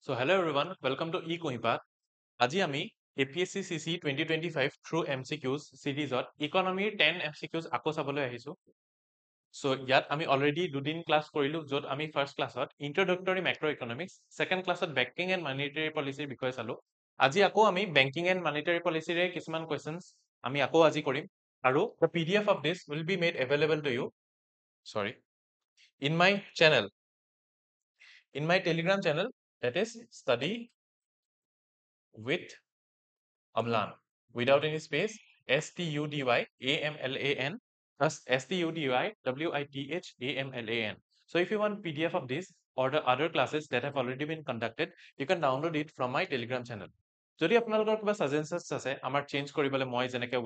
So hello everyone, welcome to eKohipat. আজি আমি APSC CC 2025 through MCQs সিরিজত ইকোনমিৰ 10 MCQs আকৌ চাবলৈ আহিছো। So ইয়াত আমি অলৰেডি দুদিন ক্লাছ কৰিলো য'ত আমি ফাৰ্ষ্ট ক্লাছত ইন্ট্ৰডাক্টৰী মেক্ৰ ইকনমিক্স, ছেকেণ্ড ক্লাছত বেংকিং এণ্ড মানিটাৰী পলিচিৰ বিষয়ে চালো। আজি আকৌ আমি বেংকিং এণ্ড মানিটাৰী পলিচিৰে কিছুমান কুৱেশ্যনছ আমি আকৌ আজি কৰিম আৰু the PDF of this will be made available to you in my channel, in my Telegram channel, that is Study with Amlan, without any space, STUDYAMLAN plus STUDYWITHAMLAN. So if you want PDF of this or the other classes that have already been conducted, you can download it from my Telegram channel. যদি আপোনালোকৰ কিবা সাজেশনছ আছে আমাৰ change কৰিবলৈ, মই যেনেকৈ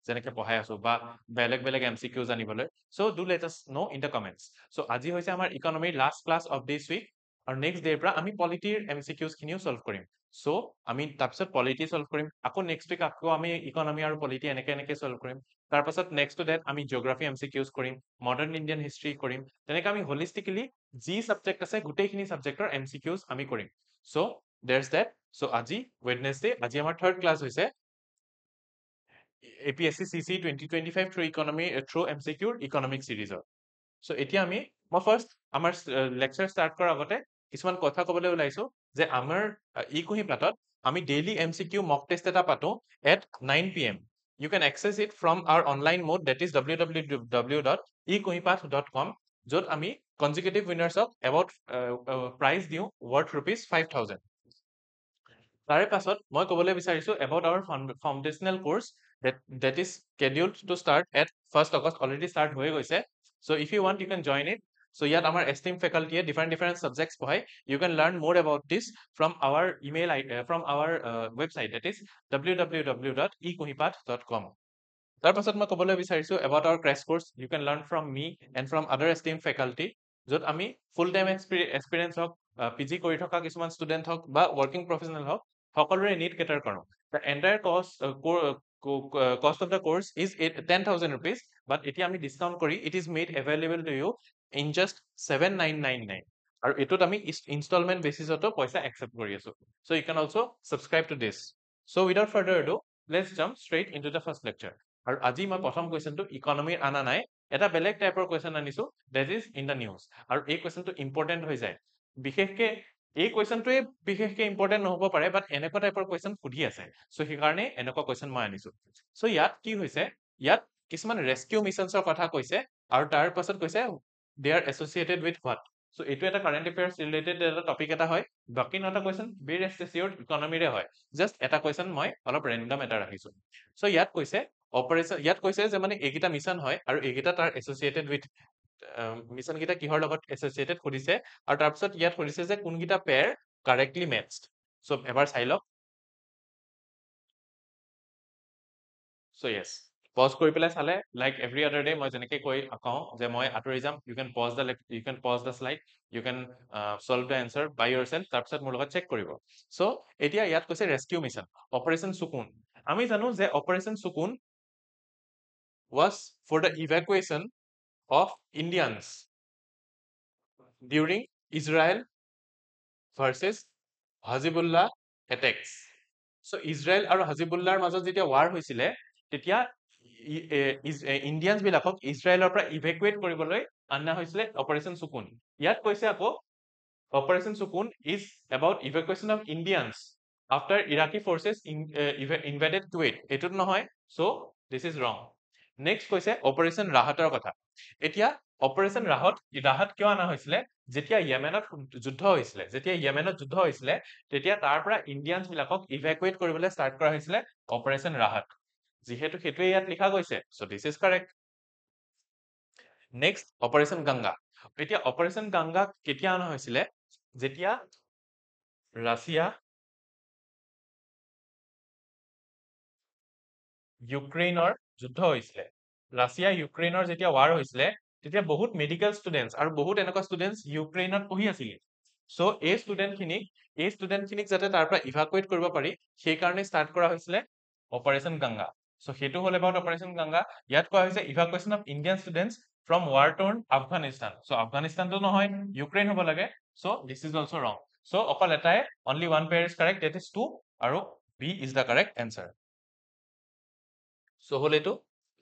যেনেকৈ পঢ়াই আছো বা বেলেগ বেলেগ MCQ জানিবলৈ, so do let us know in the comments. So আজি হৈছে আমাৰ ইকনমিৰ last class of this week আৰু নেক্সট ডেৰ পৰা আমি পলিটিৰ MCQs খিনিও সলভ কৰিম। সো আমি তাৰপিছত পলিটি সলভ কৰিম, আকৌ নেক্সট উইক আকৌ আমি ইকনমি আৰু পলিটি এনেকে সলভ কৰিম। তাৰপাছত নেক্সট টু ডেট আমি জিঅ'গ্ৰাফি MCQs কৰিম, মডাৰ্ণ ইণ্ডিয়ান হিষ্ট্ৰী কৰিম, তেনেকৈ আমি হলিষ্টিকেলি যি ছাবজেক্ট আছে গোটেইখিনি ছাবজেক্টৰ MCQs আমি কৰিম। So there's that. So আজি Wednesday, আজি আমাৰ থাৰ্ড ক্লাছ হৈছে APSC CC 2025 through economy through MCQ economic সিৰিজৰ। সো এতিয়া মই ফাৰ্ষ্ট আমাৰ লেকচাৰ ষ্টাৰ্ট কৰাৰ আগতে কিছুমান কথা ক'বলৈ ওলাইছো যে আমাৰ ইকোহিপাতত আমি ডেইলি MCQ মক টেষ্ট এটা পাতো at 9 PM. You can access it from our online mode, that is www.ekohipath.com, য'ত আমি consecutive winners-ক about prize দিওঁ worth ₹5,000। তাৰে পাছত মই ক'বলৈ বিচাৰিছো about our foundational course that is scheduled to start at 1st August, already start হৈ গৈছে। So if you want, you can join it. So ইয়াত আমাৰ esteemed faculty different subjects পঢ়ায়। You can learn more about this from our email from our website, that is www.ekohipath.com. তাৰ পাছত মই ক'বলৈ বিচাৰিছো about our crash course. You can learn from me and from other esteemed faculty, য'ত আমি full time experience হওক, PG কৰি থকা কিছুমান ষ্টুডেণ্ট হওক বা ৱৰ্কিং প্ৰফেচনেল হওক, সকলোৰে নিড কেটাৰ কৰোঁ। The entire cost of the course is 10,000 rupees, but এতিয়া আমি ডিছকাউণ্ট কৰি it is made available to you in just 7,999, আৰু এইটোত আমি ইনষ্টলমেণ্ট বেচিছতো পইচা একচেপ্ট কৰি আছো। So you can also subscribe to this. So without further ado, let's jump straight into the first lecture. আৰু আজি মই প্ৰথম কুৱেশ্যনটো ইকনমিৰ আনা নাই, এটা বেলেগ টাইপৰ কুৱেশ্যন আনিছো, that is in the news। আৰু এই কুৱেশ্যনটো ইম্পৰ্টেণ্ট হৈ যায়, বিশেষকৈ এই কুৱেশ্যনটোৱে বিশেষকৈ ইম্পৰ্টেণ্ট নহ'ব পাৰে, বাট এনেকুৱা টাইপৰ কুৱেশ্যন সুধি আছে, চ' সেইকাৰণে এনেকুৱা কুৱেশ্যন মই আনিছো। চ' ইয়াত কি হৈছে, ইয়াত কিছুমান ৰেস্কিউ মিছনছৰ কথা কৈছে আৰু তাৰ পাছত কৈছে they are associated with what. চ' এইটো এটা কাৰেণ্ট এফেয়াৰ্ছ ৰিলেটেড এটা টপিক এটা হয়, বাকী নটা কুৱেশ্যন বি ৰেষ্ট এচিয়ৰ্ড ইকনমিৰে হয়। জাষ্ট এটা কুৱেশ্যন মই অলপ ৰেণ্ডম এটা ৰাখিছো। চ' ইয়াত কৈছে যে মানে এইকেইটা মিছন হয় আৰু এইকেইটা তাৰ এছ'চিয়েটেড উইথ মিছন কেইটা কিহৰ লগত এছ'চিয়েটেড সুধিছে, আৰু তাৰপিছত ইয়াত সুধিছে যে কোনকেইটা পেয়াৰ কাৰেক্টলি মেটচড। চ' এবাৰ চাই লওক। চ' য়েছ, পজ কৰি পেলাই চালে, লাইক এভৰি আদাৰ ডে মই যেনেকৈ কওঁ যে মই আঁতৰি যাম, you can pause the slide, you can solve the answer by yourself, তাৰপিছত মোৰ লগত চেক কৰিব। চ' এতিয়া ইয়াত কৈছে ৰেস্কিউ মিছন অপাৰেশ্যন সুকুন। আমি জানো যে operation সুকুন was for the evacuation of Indians during Israel versus Hezbollah attacks. So Israel আৰু হাজিবুল্লাৰ মাজত যেতিয়া ৱাৰ হৈছিলে, তেতিয়া ইণ্ডিয়ানছ বিলাকক ইজৰাইলৰ পৰা ইভেকুৱেট কৰিবলৈ অনা হৈছিলে অপাৰেশ্যন সুকুন। ইয়াত কৈছে আকৌ operation Sukoon is about evacuation of Indians after Iraqi forces invaded Kuwait, এইটোত নহয়। So' this is wrong. Next কৈছে অপাৰেশ্যন ৰাহাতৰ কথা। এতিয়া অপাৰেশ্যন ৰাহাত কিয় অনা হৈছিলে, যেতিয়া য়েমেনত যুদ্ধ হৈছিলে, তেতিয়া তাৰ পৰা ইণ্ডিয়ানছ বিলাকক ইভেকুৱেট কৰিবলৈ ষ্টাৰ্ট কৰা হৈছিলে অপাৰেশ্যন ৰাহাত, যিহেতু সেইটোৱে ইয়াত লিখা গৈছে। So' this is correct. Next operation Ganga. এতিয়া অপাৰেশ্যন গংগা কেতিয়া অনা হৈছিলে, যেতিয়া ৰাছিয়া ইউক্ৰেইনৰ যুদ্ধ হৈছিলে। ৰাছিয়া ইউক্ৰেইনৰ যেতিয়া ৱাৰ হৈছিলে, তেতিয়া বহুত মেডিকেল ষ্টুডেণ্টছ আৰু বহুত এনেকুৱা ষ্টুডেণ্টছ ইউক্ৰেইনত পঢ়ি আছিলে। চ' এই ষ্টুডেণ্টখিনিক যাতে তাৰ পৰা ইভাকুৱেট কৰিব পাৰি, সেইকাৰণে ষ্টাৰ্ট কৰা হৈছিলে অপাৰেশ্যন গংগা। চ' সেইটো হ'ল এবাউট অপাৰেশ্যন গংগা। ইয়াত কোৱা হৈছে evacuation of Indian students from war torn Afghanistan. So' আফগানিস্তানটো নহয়, ইউক্ৰেইন হ'ব লাগে। So' this is also' wrong. So অকল এটাই only one pair is correct, that is 2 আৰু B is the correct answer. So হল এইটো.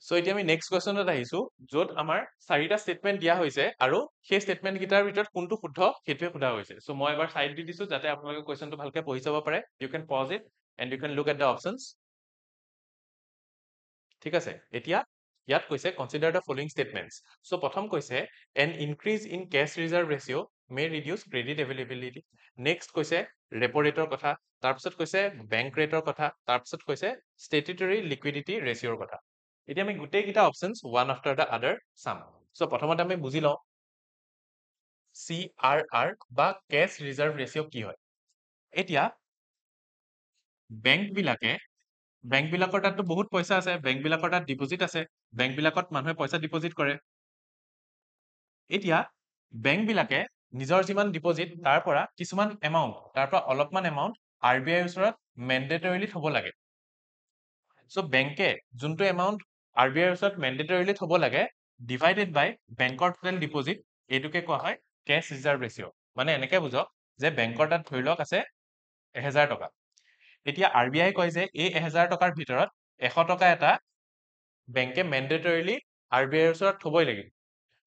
So এতিয়া আমি নেক্সট কুৱেশ্যনত আহিছো য'ত আমাৰ 4টা ষ্টেটমেন্ট দিয়া হৈছে আৰু সেই ষ্টেটমেন্ট কেইটাৰ ভিতৰত কোনটো শুদ্ধ সেইটোৱে সোধা হৈছে. So মই এবাৰ চাইড দি দিছো যাতে আপোনালোকে কুৱেশ্যনটো ভালকে পঢ়ি যাব পাৰে. You can pause it and you can look at the options. ঠিক আছে, এতিয়া ইয়াত কৈছে consider the following statements. So প্ৰথম কৈছে an increase in cash reserve ratio may reduce credit availability. Next কৈছে repo rate কথা, তাৰপিছত কৈছে bank rate কথা, তাৰপিছত কৈছে statutory liquidity ratio কথা. এতিয়া আমি গোটেই কেইটা options one after the other চাম. So প্ৰথমতে আমি বুজি লওঁ CRR বা cash reserve ratio কি হয়. এতিয়া বেংক বিলাকৰ তাততো বহুত পইচা আছে, বেংক বিলাকৰ তাত ডিপজিট আছে, বেংক বিলাকত মানুহে পইচা ডিপজিট কৰে. এতিয়া বেংক বিলাকে নিজৰ যিমান ডিপজিট তাৰ পৰা কিছুমান এমাউণ্ট, তাৰ পৰা অলপমান এমাউণ্ট RBI ৰ ওচৰত মেন্ডেটৰিলি থব লাগে. সো বেংকে যোনটো এমাউণ্ট RBI ৰ ওচৰত মেন্ডেটৰিলি থব লাগে ডিভাইডেড বাই বেংকৰ টোটেল ডিপজিট, এইটোকে কোৱা হয় কেছ ৰিজাৰ্ভ ৰেচিঅ. মানে এনেকে বুজক যে বেংকৰ তাত ধৰি লওক আছে 1000 টকা. এতিয়া RBI কয় যে এই 1000 টকাৰ ভিতৰত 100 টকা এটা বেংকে মেন্ডেটৰিলি RBI ৰ ওচৰত থবই লাগিব.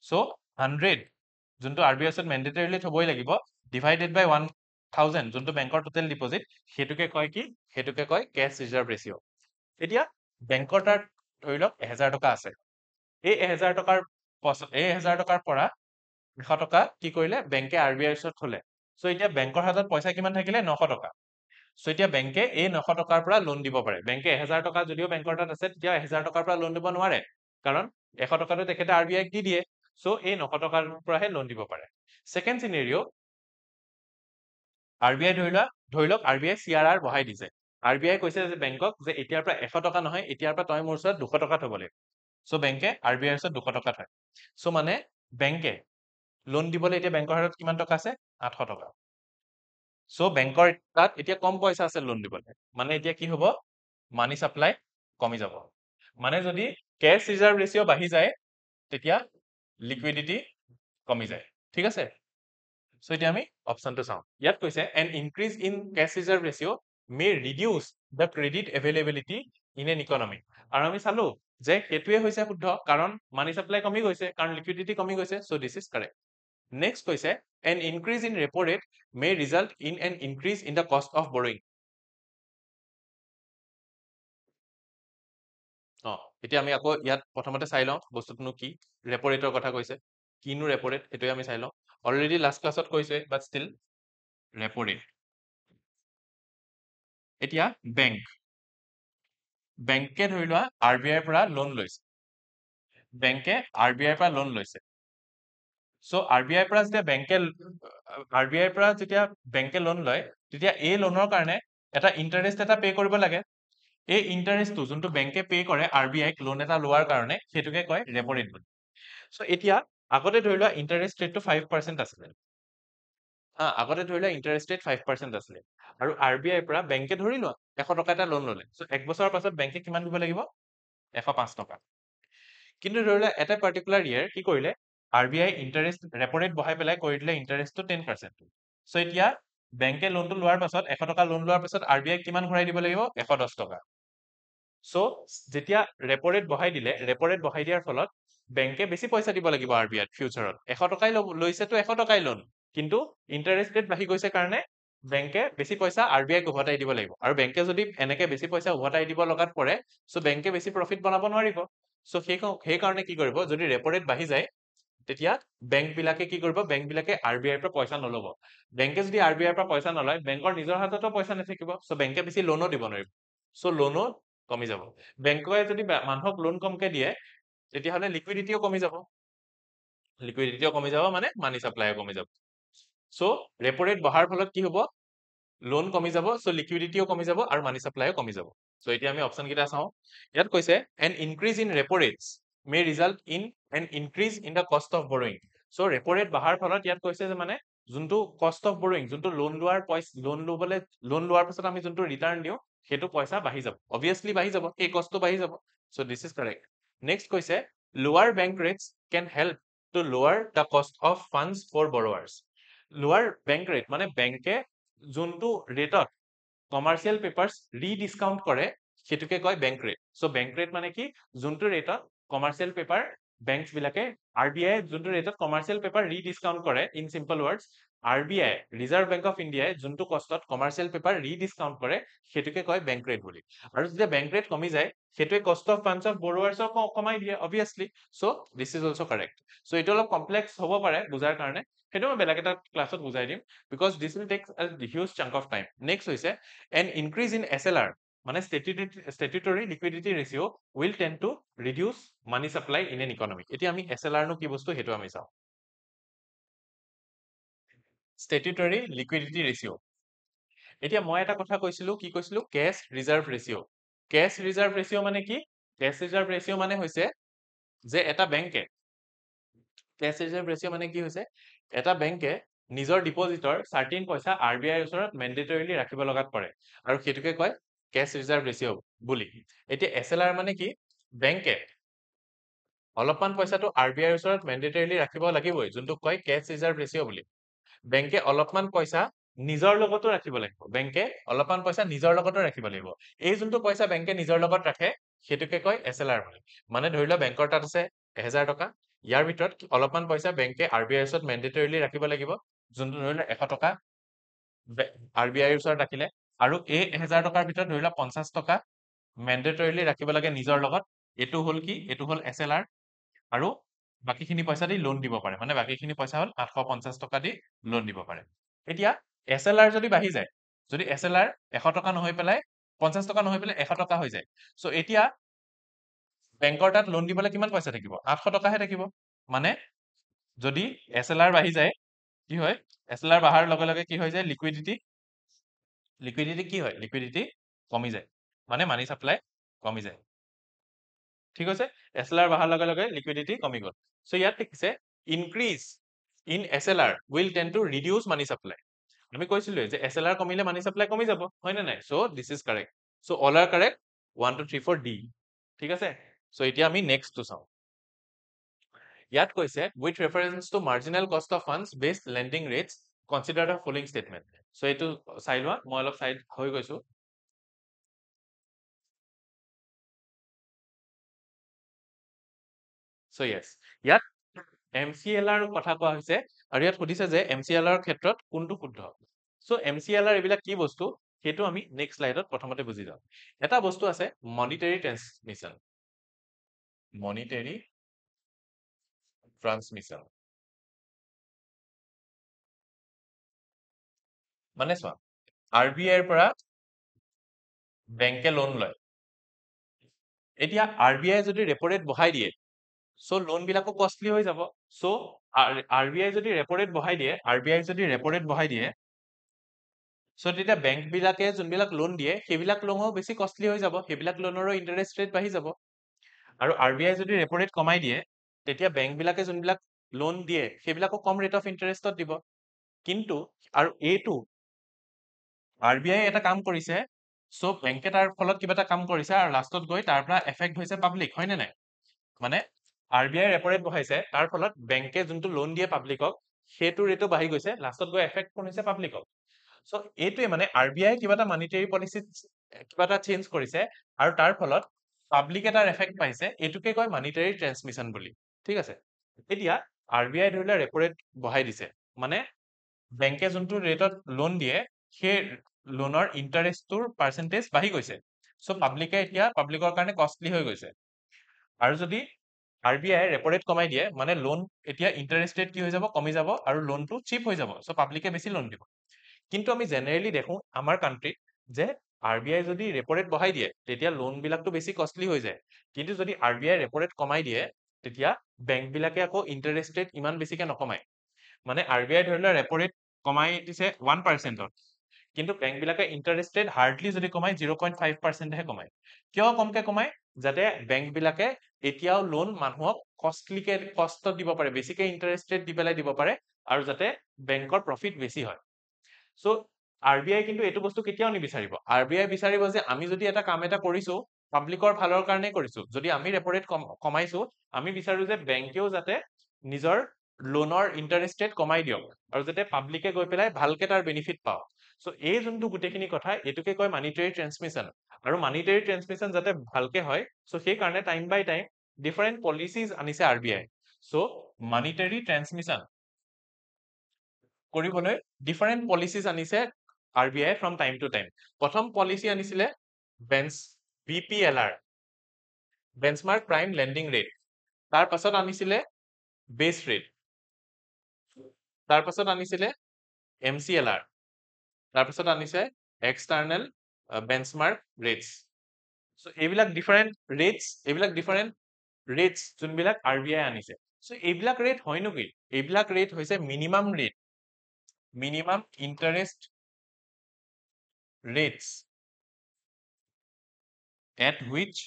সো 100 যোনটো RBI ৰ ওচৰত মেন্ডেটৰিলি থবই লাগিব ডিভাইডেড বাই 1000 যোনটো বেংকৰ টোটেল ডিপজিট, সেইটোকে কয় কি? সেইটোকে কয় কেছ ৰিজাৰ্ভ ৰেচিঅ. এতিয়া বেংকৰ তাত ধৰি লওক 1000 টকা আছে. এই 1000 টকাৰ পৰা 100 টকা কি কৰিলে বেংকে RBI ৰ ওচৰত থলে. সো এতিয়া বেংকৰ হাতত পইচা কিমান থাকিলে? 900 টকা. সো এতিয়া বেংকে এই 900 টকাৰ পৰা লোন দিব পাৰে. বেংকে 1000 টকা যদিও বেংকৰ তাত আছে তেতিয়া 1000 টকাৰ পৰা লোন দিব নোৱাৰে, কাৰণ 100 টকাটো তেখেতে RBI ক দি দিয়ে. সো এই 900 টকাৰ পৰাহে লোন দিব পাৰে. সেকেন্ড সিনাৰিও, RBI ধৰি লওক RBI CRR বঢ়াই দিছে. RBI কৈছে যে বেংকক যে এতিয়াৰ পৰা 100 টকা নহয়, এতিয়াৰ পৰা তই মোৰ ওচৰত 200 টকা থব লাগিব. সো বেংকে RBI ৰ ওচৰত 200 টকা থয়. সো মানে বেংকে লোন দিবলৈ এতিয়া বেংকৰ হাতত কিমান টকা আছে? 800 টকা. সো বেংকৰ তাত এতিয়া কম পইচা আছে লোন দিবলৈ. মানে এতিয়া কি হ'ব? মানি সাপ্লাই কমি যাব. মানে যদি কেছ ৰিজাৰ্ভ ৰেচিঅ বাঢ়ি যায় তেতিয়া লিকুইডিটি কমি যায়. ঠিক আছে? সো এতিয়া আমি অপশনটো চাওঁ. ইয়াত কৈছে an increase in cash reserve ratio may reduce the credit availability in an economy. আৰু আমি চালো যে সেইটোৱে হৈছে শুদ্ধ, কাৰণ মানি সাপ্লাই কমি গৈছে, কাৰণ লিকুইডিটি কমি গৈছে. So this is correct. Next কৈছে an increase in repo rate may result in an increase in the cost of borrowing. এতিয়া আমি আকৌ ইয়াত প্ৰথমতে চাই লওঁ বস্তুটোনো কি. ৰেপো ৰেটৰ কথা কৈছে. কিনো ৰেপো ৰেট সেইটোৱে আমি চাই লওঁ. অলৰেডি লাষ্ট ক্লাছত কৈছে, বাট ষ্টিল ৰেপো ৰেট. এতিয়া বেংকে ধৰি লোৱা RBI ৰ পৰা লোন লৈছে. বেংকে RBI ৰ পৰা লোন লৈছে. সো RBI ৰ পৰা যেতিয়া বেংকে লোন লয় তেতিয়া এই লোনৰ কাৰণে এটা ইন্টাৰেষ্ট এটা পে কৰিব লাগে. এই ইন্টাৰেষ্টটো যোনটো বেংকে পে কৰে RBI ক লোন এটা লোৱাৰ কাৰণে সেইটোকে কয় ৰেপো ৰেট বুলি. সো এতিয়া আগতে ধৰি লোৱা ইন্টাৰেষ্ট ৰেটটো 5% আছিলে. আগতে ধৰি লোৱা ইন্টাৰেষ্ট ৰেট 5% আছিলে আৰু RBI ৰ পৰা বেংকে ধৰি লোৱা 100 টকা এটা লোন ললে. সো এক বছৰৰ পাছত বেংকে কিমান দিব লাগিব? 105 টকা. কিন্তু ধৰি লোৱা এটা পাৰ্টিকুলাৰ ইয়াৰ কি কৰিলে RBI ইন্টাৰেষ্ট ৰেপো ৰেট বঢ়াই পেলাই কৰি দিলে ইন্টাৰেষ্টটো 10%. সো এতিয়া বেংকে লোনটো লোৱাৰ পাছত 100 টকা লোন লোৱাৰ পাছত RBI কিমান ঘূৰাই দিব লাগিব? 110 টকা. সো যেতিয়া ৰেপো ৰেট বঢ়াই দিলে, ৰেপো ৰেট বঢ়াই দিয়াৰ ফলত বেংকে বেছি পইচা দিব লাগিব RBI ত ফিউচাৰত. 100 টকাই লৈছেতো 100 টকাই লোন, কিন্তু ইন্টাৰেষ্ট ৰেট বাঢ়ি গৈছে কাৰণে বেংকে বেছি পইচা RBI ক উভতাই দিব লাগিব. আৰু বেংকে যদি এনেকে বেছি পইচা উভতাই দিব লগাত পৰে সো বেংকে বেছি প্ৰফিট বনাব নোৱাৰিব. সো সেইকাৰণে কি কৰিব, যদি ৰেপো ৰেট বাঢ়ি যায় তেতিয়া বেংক বিলাকে কি কৰিব? বেংক বিলাকে RBI ৰ পৰা পইচা নলব. বেংকে যদি RBI ৰ পৰা পইচা নলয় বেংকৰ নিজৰ হাততো পইচা নাথাকিব. সো বেংকে বেছি লোনো দিব নোৱাৰিব. সো লোনো কমি যাব. বেংকে যদি মানুহক লোন কমকে দিয়ে তেতিয়াহলে লিকুইডিটিও কমি যাব. লিকুইডিটিও কমি যাব মানে মানি সাপ্লাইও কমি যাব. সো ৰেপো ৰেট বঢ়াৰ ফলত কি হ'ব? লোন কমি যাব, সো লিকুইডিটিও কমি যাব আৰু মানি সাপ্লাইও কমি যাব. সো এতিয়া আমি অপশন কেইটা চাওঁ. ইয়াত কৈছে an increase in repo rates may result in an increase in the cost of borrowing. So repo rate বঢ়াৰ ফলত ইয়াত কৈছে যে মানে যোনটো কষ্ট অফ বৰোয়িং, যোনটো লোন লোৱাৰ পিছত আমি যোনটো ৰিটাৰ্ণ দিওঁ সেইটো পইচা বাঢ়ি যাব. অবভিয়াছলি বাঢ়ি যাব, এই কষ্টটো বাঢ়ি যাব. So this is correct. Next কৈছে lower bank rates can help to lower the cost of funds for borrowers. লোৱাৰ বেংক ৰেট মানে বেংকে যোনটো ৰেটত কমাৰ্চিয়েল পেপাৰ্স ৰিডিসকাউন্ট কৰে সেটোকে কয় bank rate so bank rate মানে কি যোনটো ৰেটত কমাৰ্চিয়েল পেপাৰ বেংকস বিলাকে আৰবিআই যোনটো ৰেটত কমাৰ্চিয়েল পেপাৰ ৰিডিসকাউন্ট কৰে in simple words RBI reserve bank of ইণ্ডিয়াই যোনটো কষ্টত কমাৰ্চিয়েল পেপাৰ ৰিডিসকাউন্ট কৰে সেটোকে কয় বেংক ৰেট বুলি আৰু যেতিয়া বেংক ৰেট কমি যায় সেটোৱে কষ্ট অফ ফান্ডস অফ বৰোৱাৰ্সক কমাই দিয়ে obviously so this is also correct so এটো অলপ কমপ্লেক্স হ'ব পাৰে বুজাৰ কাৰণে সেটো মই বেলেগ এটা ক্লাছত বুজাই দিম because this will take a huge chunk of time next হৈছে an increase in SLR মানে statutory liquidity ratio will tend to reduce money supply in an economy এতিয়া আমি SLR নো কি বস্তু হেতু আমি চাও statutory liquidity ratio এতিয়া মই এটা কথা কৈছিলো কি কৈছিলো cash reserve ratio cash reserve ratio মানে কি cash reserve ratio মানে হৈছে যে এটা বেংকে cash reserve ratio মানে কি হৈছে এটা বেংকে নিজৰ ডিপোজিটৰ সাৰ্টেন পইচা আৰবিআই ওচৰত ম্যান্ডেটৰিলি ৰাখিব লগাত পৰে আৰু হেতুকে কয় ক্যাশ ৰিজাৰ্ভ ৰেশিও বুলি এতিয়া এসএলআৰ মানে কি বেংকে অলপমান পইচাটো আৰবিআই ওচৰত ম্যান্ডেটৰিলি ৰাখিব লাগিবই যোনটো কয় ক্যাশ ৰিজাৰ্ভ ৰেশিও বুলি বেংকে অলপমান পইচা নিজৰ লগতো ৰাখিব লাগিব বেংকে অলপমান পইচা নিজৰ লগতো ৰাখিব লাগিব এই যোনটো পইচা বেংকে নিজৰ লগত ৰাখে হেতুকে কয় এসএলআৰ বুলি মানে ধৰিলা বেংকৰ তাত আছে 1000 টকা ইয়াৰ ভিতৰত অলপমান পইচা বেংকে আৰবিআই ওচৰত ম্যান্ডেটৰিলি ৰাখিব লাগিব যোনটো ধৰিলা 100 টকা আৰবিআই ওচৰত ৰাখিলে আৰু এই 1000 টকাৰ ভিতৰত ধৰিলা 50 টকা ম্যান্ডেটৰিলি ৰাখিব লাগে নিজৰ লগত এটো হল কি এটো হল এসএলআৰ আৰু বাকিখিনি পইচা দি লোন দিব পাৰে মানে বাকিখিনি পইচা হল 850 টকা দি লোন দিব পাৰে এতিয়া এসএলআৰ যদি বাঢ়ি যায় যদি এসএলআৰ 100 টকা নহৈ পেলাই 50 টকা নহৈ পেলাই 100 টকা হৈ যায় সো এতিয়া বেংকৰ তাত লোন দিবলৈ কিমান পইচা থাকিব 800 টকাহে থাকিব মানে যদি এসএলআৰ বাঢ়ি যায় কি হয় এসএলআৰ বাঢ়াৰ লগে লগে কি হৈ যায় লিকুইডিটি কি হয় লিকুইডিটি কমি যায় মানে মানি সাপ্লাই কমি যায় ঠিক আছে এসএলআর বাঢ়াৰ লগে লগে লিকুইডিটি কমি গল সো ইয়াত লিখিছে increase in SLR will tend to reduce money supply আমি কৈছিলো যে এসএলআর কমিলে মানি সাপ্লাই কমি যাব হয় না নাই so this is correct so all are correct 1 2 3 4 D ঠিক আছে সো এতিয়া আমি নেক্সট টু চাও ইয়াত কৈছে with reference to marginal cost of funds based lending rates consider the following statement so এটো চাই লোৱা মই অলপ সাইড হৈ গৈছো সো ইয়েস ইয়াত MCLR কথা কোৱা হৈছে আৰু ইয়াত সুধিছে যে MCLR ক্ষেত্ৰত কোনটো শুদ্ধ সো MCLR এইবিলাক কি বস্তু হেতু আমি নেক্সট স্লাইডত প্ৰথমতে বুজি যাম এটা বস্তু আছে মনিটাৰী ট্ৰান্সমিশন মানে চোৱা আৰবিআইৰ পৰা বেংকে লোন লয় এতিয়া আৰবিআই যদি ৰেপো ৰেট বঢ়াই দিয়ে সো লোন বিলাকো কষ্টলি হৈ যাব সো আৰবিআই যদি ৰেপো ৰেট বঢ়াই দিয়ে সো তেতিয়া বেংক বিলাকে যোনবিলাক লোন দিয়ে সেইবিলাক লোনও বেছি কষ্টলি হৈ যাব সেইবিলাক লোনৰো ইন্টাৰেষ্ট ৰেট বাঢ়ি যাব আৰু আৰবিআই যদি ৰেপো ৰেট কমাই দিয়ে তেতিয়া বেংক বিলাকে যোনবিলাক লোন দিয়ে সেইবিলাকো কম ৰেট অফ ইন্টাৰেষ্টত দিব কিন্তু আৰু এইটো আৰবিআই এটা কাম কৰিছে সো বেংকে তাৰ ফলত কিবা এটা কাম কৰিছে আৰু লাষ্টত গৈ তাৰ পৰা এফেক্ট হৈছে পাবলিক হয় নে নাই মানে আৰবিআই ৰেপো ৰেট বঢ়াইছে তাৰ ফলত বেংকে যোনটো লোন দিয়ে পাবলিকক সেইটো ৰেটো বাঢ়ি গৈছে লাষ্টত গৈ এফেক্ট কোন হৈছে পাবলিকক সো এইটোৱে মানে আৰবিআই কিবা এটা মনিটাৰী পলিচি কিবা এটা চেঞ্জ কৰিছে আৰু তাৰ ফলত পাবলিক এটা এফেক্ট পাইছে এইটোকে কয় মনিটাৰী ট্ৰান্সমিশন বুলি ঠিক আছে এতিয়া আৰবিআই ধৰিলে ৰেপো ৰেট বঢ়াই দিছে মানে বেংকে যোনটো ৰেটত লোন দিয়ে সেই লোনৰ ইন্টাৰেষ্টৰ পাৰ্সেন্টেজ বাঢ়ি গৈছে সো পাবলিকে এতিয়া পাবলিকৰ কাৰণে কষ্টলি হৈ গৈছে আৰু যদি আৰবিআই ৰেপো ৰেট কমাই দিয়ে মানে লোন এতিয়া ইন্টাৰেষ্ট ৰেট কি হৈ যাব কমি যাব আৰু লোনটো চিপ হৈ যাব সো পাবলিকে বেছি লোন দিব কিন্তু আমি জেনাৰেলি দেখো আমাৰ কান্ট্ৰিত যে আৰবিআই যদি ৰেপো ৰেট বঢ়াই দিয়ে তেতিয়া লোন বিলাকটো বেছি কষ্টলি হৈ যায় কিন্তু যদি আৰবিআই ৰেপো ৰেট কমাই দিয়ে তেতিয়া বেংক বিলাকে আকৌ ইন্টাৰেষ্ট ৰেট ইমান বেছিকে নকমায় মানে আৰবিআই ধৰিলে ৰেপো ৰেট কমাই দিছে 1% কিন্তু বেংক বিলাকে ইন্টাৰেষ্ট ৰেট হাৰ্ডলি যদি কমাই 0.5% হে কমায় কিয় কমকে কমায় যাতে বেংক বিলাকে এতিয়াও লোন মানুহক কষ্টলিকে কষ্ট দিব পাৰে বেছিকে ইন্টাৰেষ্ট ৰেট দি পেলাই দিব পাৰে আৰু যাতে বেংকৰ প্ৰফিট বেছি হয় সো আৰবিআই কিন্তু এইটো বস্তু কেতিয়াও নিবিচাৰিব আৰবিআই বিচাৰিব যে আমি যদি এটা কাম এটা কৰিছো পাবলিকৰ ভালৰ কাৰণে কৰিছো যদি আমি ৰেপো ৰেট কমাইছো আমি বিচাৰো যে বেংকেও যাতে নিজৰ লোনৰ ইণ্টাৰেষ্ট ৰেট কমাই দিয়ক আৰু যাতে পাব্লিকে গৈ পেলাই ভালকে তাৰ বেনিফিট পাওক সো এই যোনটো গোটেইখিনি কথা এইটোকে কয় মানিটাৰী ট্ৰান্সমিশ্যন আৰু মানিটাৰী ট্ৰান্সমিশ্যন যাতে ভালকে হয় সো সেই কাৰণে time by time different policies আনিছে আৰবিআই সো মানিটাৰী ট্ৰান্সমিশ্যন কৰিবলৈ ডিফাৰেন্ট পলিচিজ আনিছে RBI from time to time প্ৰথম পলিচি আনিছিলে BPLR benchmark prime lending rate তাৰ পাছত আনিছিলে বেছ ৰেট তাৰ পাছত আনিছিলে MCLR তাৰ পাছত আনিছে এক্সটাৰ্নেল বেঞ্চমাৰ্ক ৰেটস সো এইবিলাক ডিফাৰেন্ট ৰেটস যোনবিলাক আৰবিআই আনিছে সো এইবিলাক ৰেট হয় নেকি এইবিলাক ৰেট হৈছে minimum interest rates at which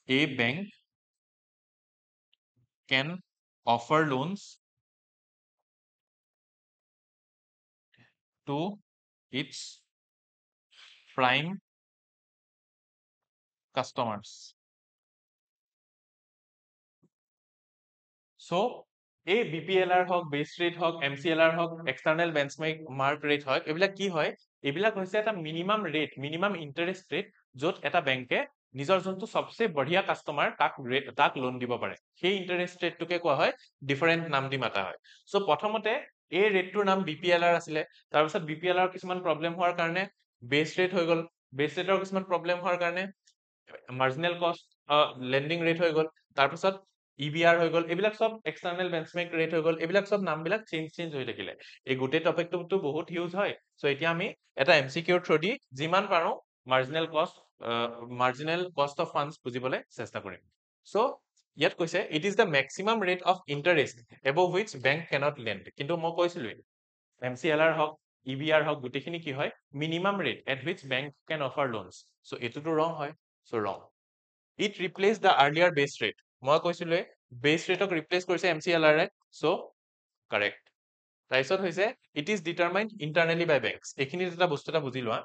a bank can offer loans to its prime customers. So, এই BPLR হওক বেছ ৰেট হওক MCLR হওক এক্সটাৰ্নেল বেঞ্চমাৰ্ক ৰেট হওক এইবিলাক কি হয় এইবিলাক হৈছে এটা মিনিমাম ইন্টাৰেষ্ট ৰেট য'ত এটা বেংকে নিজৰ যোনটো সবচে বঢ়িয়া কাস্টমাৰ তাক লোন দিব পাৰে সেই ইন্টাৰেষ্ট ৰেটটোকে কোৱা হয় ডিফাৰেন্ট নাম দি মাতা হয় সো প্ৰথমতে এই ৰেটটোৰ নাম BPLR আছিলে তাৰপিছত BPLR কিছুমান প্ৰবলেম হোৱাৰ কাৰণে বেছ ৰেট হৈ গ'ল বেছ ৰেটৰ কিছুমান প্ৰবলেম হোৱাৰ কাৰণে মাৰ্জিনেল কষ্ট লেণ্ডিং ৰেট হৈ গ'ল তাৰপিছত EBR হৈ গ'ল এইবিলাক সব এক্সটাৰ্নেল বেঞ্চমাৰ্ক ৰেট হৈ গ'ল এইবিলাক সব নামবিলাক চেঞ্জ হৈ থাকিলে এই গোটেই টপিকটো বহুত হিউজ হয় সো এতিয়া আমি এটা MCQৰ থ্ৰু দি যিমান পাৰো মাৰ্জিনেল কষ্ট অফ ফাণ্ডছ বুজিবলৈ চেষ্টা কৰিম সো ইয়াত কৈছে it is the maximum rate of interest above which bank cannot land কিন্তু মই কৈছিলোৱেই MCLR হওক EBR হওক গোটেইখিনি কি হয় minimum rate at which bank can offer loans so এইটোতো ৰং হয় so wrong it replace the earlier base rate মই কৈছিলোৱে বেছ ৰেটক ৰিপ্লেচ কৰিছে MCLR এ সো কাৰেক্ট তাৰপিছত হৈছে it is determined internally by banks এইখিনি এটা বস্তু এটা বুজি লোৱা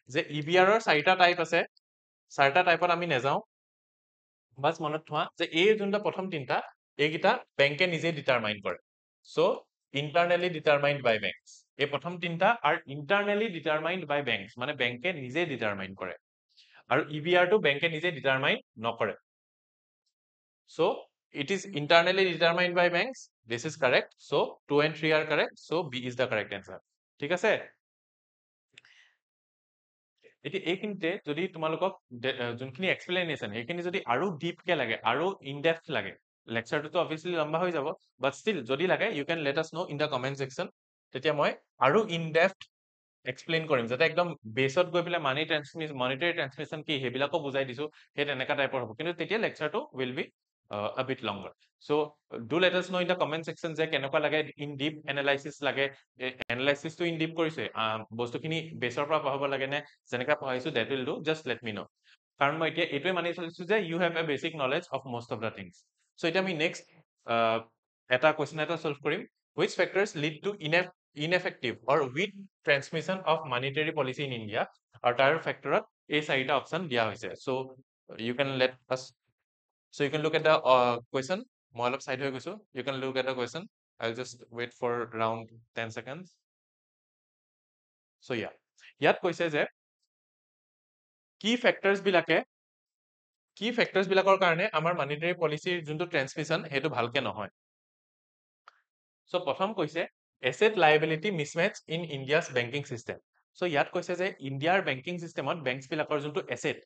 যে EBRৰ 4টা টাইপ আছে 4টা টাইপত আমি নেযাওঁ বাছ মনত থোৱা যে এই যোনটা প্ৰথম তিনটা এইকেইটা বেংকে নিজে ডিটাৰমাইন কৰে সো ইণ্টাৰনেলি ডিটাৰমাইন্ড বাই বেংকছ এই প্ৰথম তিনটা আৰু ইণ্টাৰনেলি ডিটাৰমাইন্ড বাই বেংকছ মানে বেংকে নিজে ডিটাৰমাইন কৰে আৰু EBRটো বেংকে নিজে ডিটাৰমাইন নকৰে so it is internally determined by banks this is correct so 2 and 3 are correct so B is the correct answer ঠিক আছে এতিয়া এইখিনিতে যদি তোমালোকক যোনখিনি এক্সপ্লেনেশ্যন সেইখিনি যদি আৰু ডিপকে লাগে আৰু ইনডেপথ লাগে লেকচাৰটোতো অবভিয়াছলি লম্বা হৈ যাব বাট ষ্টিল যদি লাগে U can let us know in the comment section তেতিয়া মই আৰু ইনডেপথ এক্সপ্লেইন কৰিম যাতে একদম বেছত গৈ পেলাই মনিটাৰী ট্ৰান্সমিশ্যন কি সেইবিলাকো বুজাই দিছো সেই তেনেকা টাইপৰ হ'ব কিন্তু তেতিয়া লেকচাৰটো will be a bit longer so do let us know in the comment section যে কেনেকুৱা লাগে in deep analysis লাগে analysis to in deep কৰিছে বস্তুখিনি বেছৰ পৰা পঢ়াব লাগে নে যেনেকা পঢ়াইছো that will do just let me know কাৰণ মই এতিয়া এইটোৱে মানি চলিছো যে you have a basic knowledge of most of the things so এতিয়া আমি next এটা question এটা solve কৰিম which factors lead to ineffective or weak transmission of monetary policy in India আৰু তাৰ ফেক্টৰত এই 4টা অপচন দিয়া হৈছে so you can let us so you can look at the question মই অলপ সাইড হৈ গৈছো you can look at the question I'll just wait for around 10 seconds so yeah ইয়াত কৈছে যে কি ফেক্টৰছ বিলাকৰ কাৰণে আমাৰ মনিটাৰী পলিচিৰ যোনটো ট্ৰান্সমিশ্যন সেইটো ভালকে নহয় সো প্ৰথম কৈছে asset liability mismatch in India's banking system so ইয়াত কৈছে যে ইণ্ডিয়াৰ বেংকিং সিস্টেমত বেংকছ বিলাকৰ যোনটো এছেট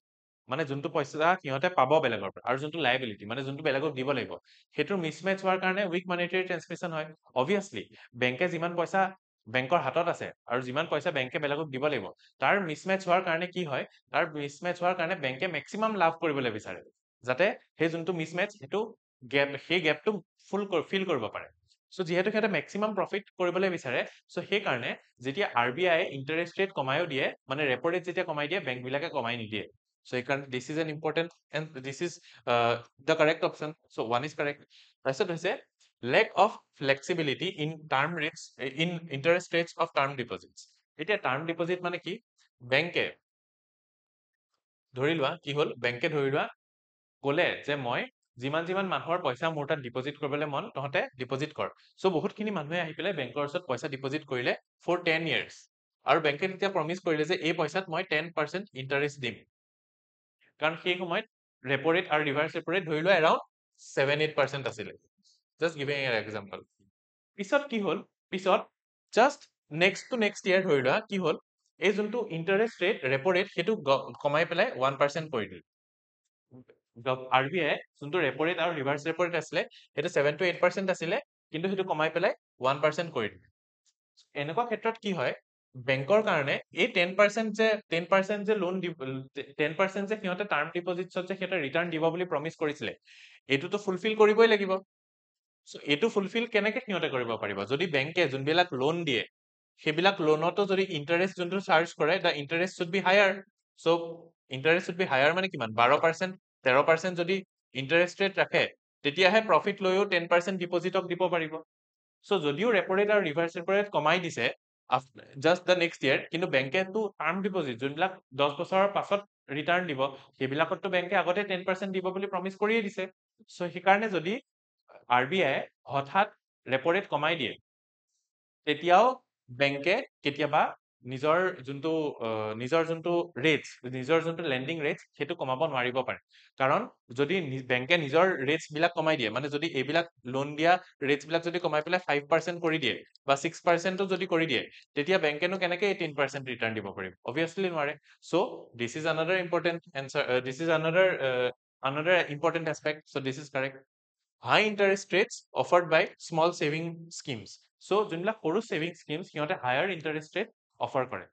মানে যোনটো পইচা সিহঁতে পাব বেলেগৰ পৰা আৰু যোনটো লায়াবিলিটি মানে যোনটো বেলেগক দিব লাগিব হেতুৰ মিছমেচ হোৱাৰ কাৰণে উইক মনিটাৰী ট্ৰান্সমিশ্যন হয় অবভিয়াছলি বেংকে যিমান পইচা বেংকৰ হাতত আছে আৰু যিমান পইচা বেংকে বেলেগক দিব লাগিব তাৰ মিছমেচ হোৱাৰ কাৰণে কি হয় তাৰ মিছমেচ হোৱাৰ কাৰণে বেংকে মেক্সিমাম লাভ কৰিবলৈ বিচাৰে যাতে সেই যোনটো মিছমেচ হেতু সেই গেপটো ফিল কৰিব পাৰে সো যেহেতু সিহঁতে মেক্সিমাম প্ৰফিট কৰিবলৈ বিচাৰে সো সেই কাৰণে যেতিয়া RBI ইন্টাৰেষ্ট ৰেট কমায়ও দিয়ে মানে ৰেপো ৰেট যেতিয়া কমাই দিয়ে বেংক বিলাকে কমাই নিদিয়ে so this is an important and this is the correct option so one is correct তাৰপিছত হৈছে lack of flexibility in interest rates of term deposits এতিয়া term deposit মানে কি বেংকে ধৰি লোৱা কি হল বেংকে ধৰি লোৱা ক'লে যে মই যিমান মানুহৰ পইচা মোৰ তাত ডিপজিট কৰিবলৈ মন তহঁতে ডিপজিট কৰ চ' বহুতখিনি মানুহে আহি পেলাই বেংকৰ ওচৰত পইচা ডিপজিট কৰিলে ফৰ 10 years আৰু বেংকে তেতিয়া প্ৰমিছ কৰিলে যে এই পইচাত মই 10% ইণ্টাৰেষ্ট দিম কাৰণ সেই সময়ত ৰেপ ৰেট আৰু ৰিভাৰ্চ ৰেপ ৰেট ধৰি লোৱা এৰাউণ্ড 7-8% আছিলে জাষ্ট গিভিং এন এক্সাম্পল পিছত কি হ'ল পিছত জাষ্ট নেক্সট ইয়াৰ ধৰি লোৱা কি হ'ল এই যোনটো ইণ্টাৰেষ্ট ৰেট ৰেপ ৰেট সেইটো কমাই পেলাই 1% কৰি দিলে RBI যোনটো ৰেপ ৰেট আৰু ৰিভাৰ্চ ৰেপ ৰেট আছিলে সেইটো 7 to 8% আছিলে কিন্তু সেইটো কমাই পেলাই 1% কৰি দিলে এনেকুৱা ক্ষেত্ৰত কি হয় বেংকৰ কাৰণে এই 10% যে লোন 10% যে সিহঁতে টাৰ্ম ডিপজিটছত যে সিহঁতে ৰিটাৰ্ণ দিব বুলি প্ৰমিছ কৰিছিলে এইটোতো ফুলফিল কৰিবই লাগিব এইটো ফুলফিল কেনেকে সিহঁতে কৰিব পাৰিব যদি বেংকে যোনবিলাক লোন দিয়ে সেইবিলাক লোনতো যদি ইণ্টাৰেষ্ট যোনটো চাৰ্জ কৰে the interest should be higher so' interest should be higher মানে কিমান 12% 13% যদি ইণ্টাৰেষ্ট ৰেট ৰাখে তেতিয়াহে প্ৰফিট লৈও 10% ডিপজিটক দিব পাৰিব চ' যদিও ৰেপ ৰেট আৰু ৰিভাৰ্চ ৰেপ ৰেট কমাই দিছে জাষ্ট দ্য নেক্সট ইয়াৰ কিন্তু বেংকেতো টাৰ্ম ডিপজিট যোনবিলাক 10 বছৰৰ পাছত ৰিটাৰ্ণ দিব সেইবিলাকতো বেংকে আগতে 10% দিব বুলি প্ৰমিছ কৰিয়ে দিছে চ' সেইকাৰণে যদি RBI হঠাৎ ৰেপ ৰেট কমাই দিয়ে তেতিয়াও বেংকে কেতিয়াবা নিজৰ যোনটো ৰেটছ নিজৰ যোনটো লেণ্ডিং ৰেটছ সেইটো কমাব নোৱাৰিব পাৰে কাৰণ যদি বেংকে নিজৰ ৰেটছ বিলাক কমাই দিয়ে মানে যদি এইবিলাক লোন দিয়া ৰেটছ বিলাক যদি কমাই পেলাই 5% কৰি দিয়ে বা 6%ও যদি কৰি দিয়ে তেতিয়া বেংকেনো কেনেকে 18% ৰিটাৰ্ণ দিব পাৰিব অবভিয়াছলি নোৱাৰে so' this is another important answer this is another important aspect so this is correct high interest rates offered by small saving schemes so যোনবিলাক সৰু saving schemes সিহঁতে higher interest rate offer কৰে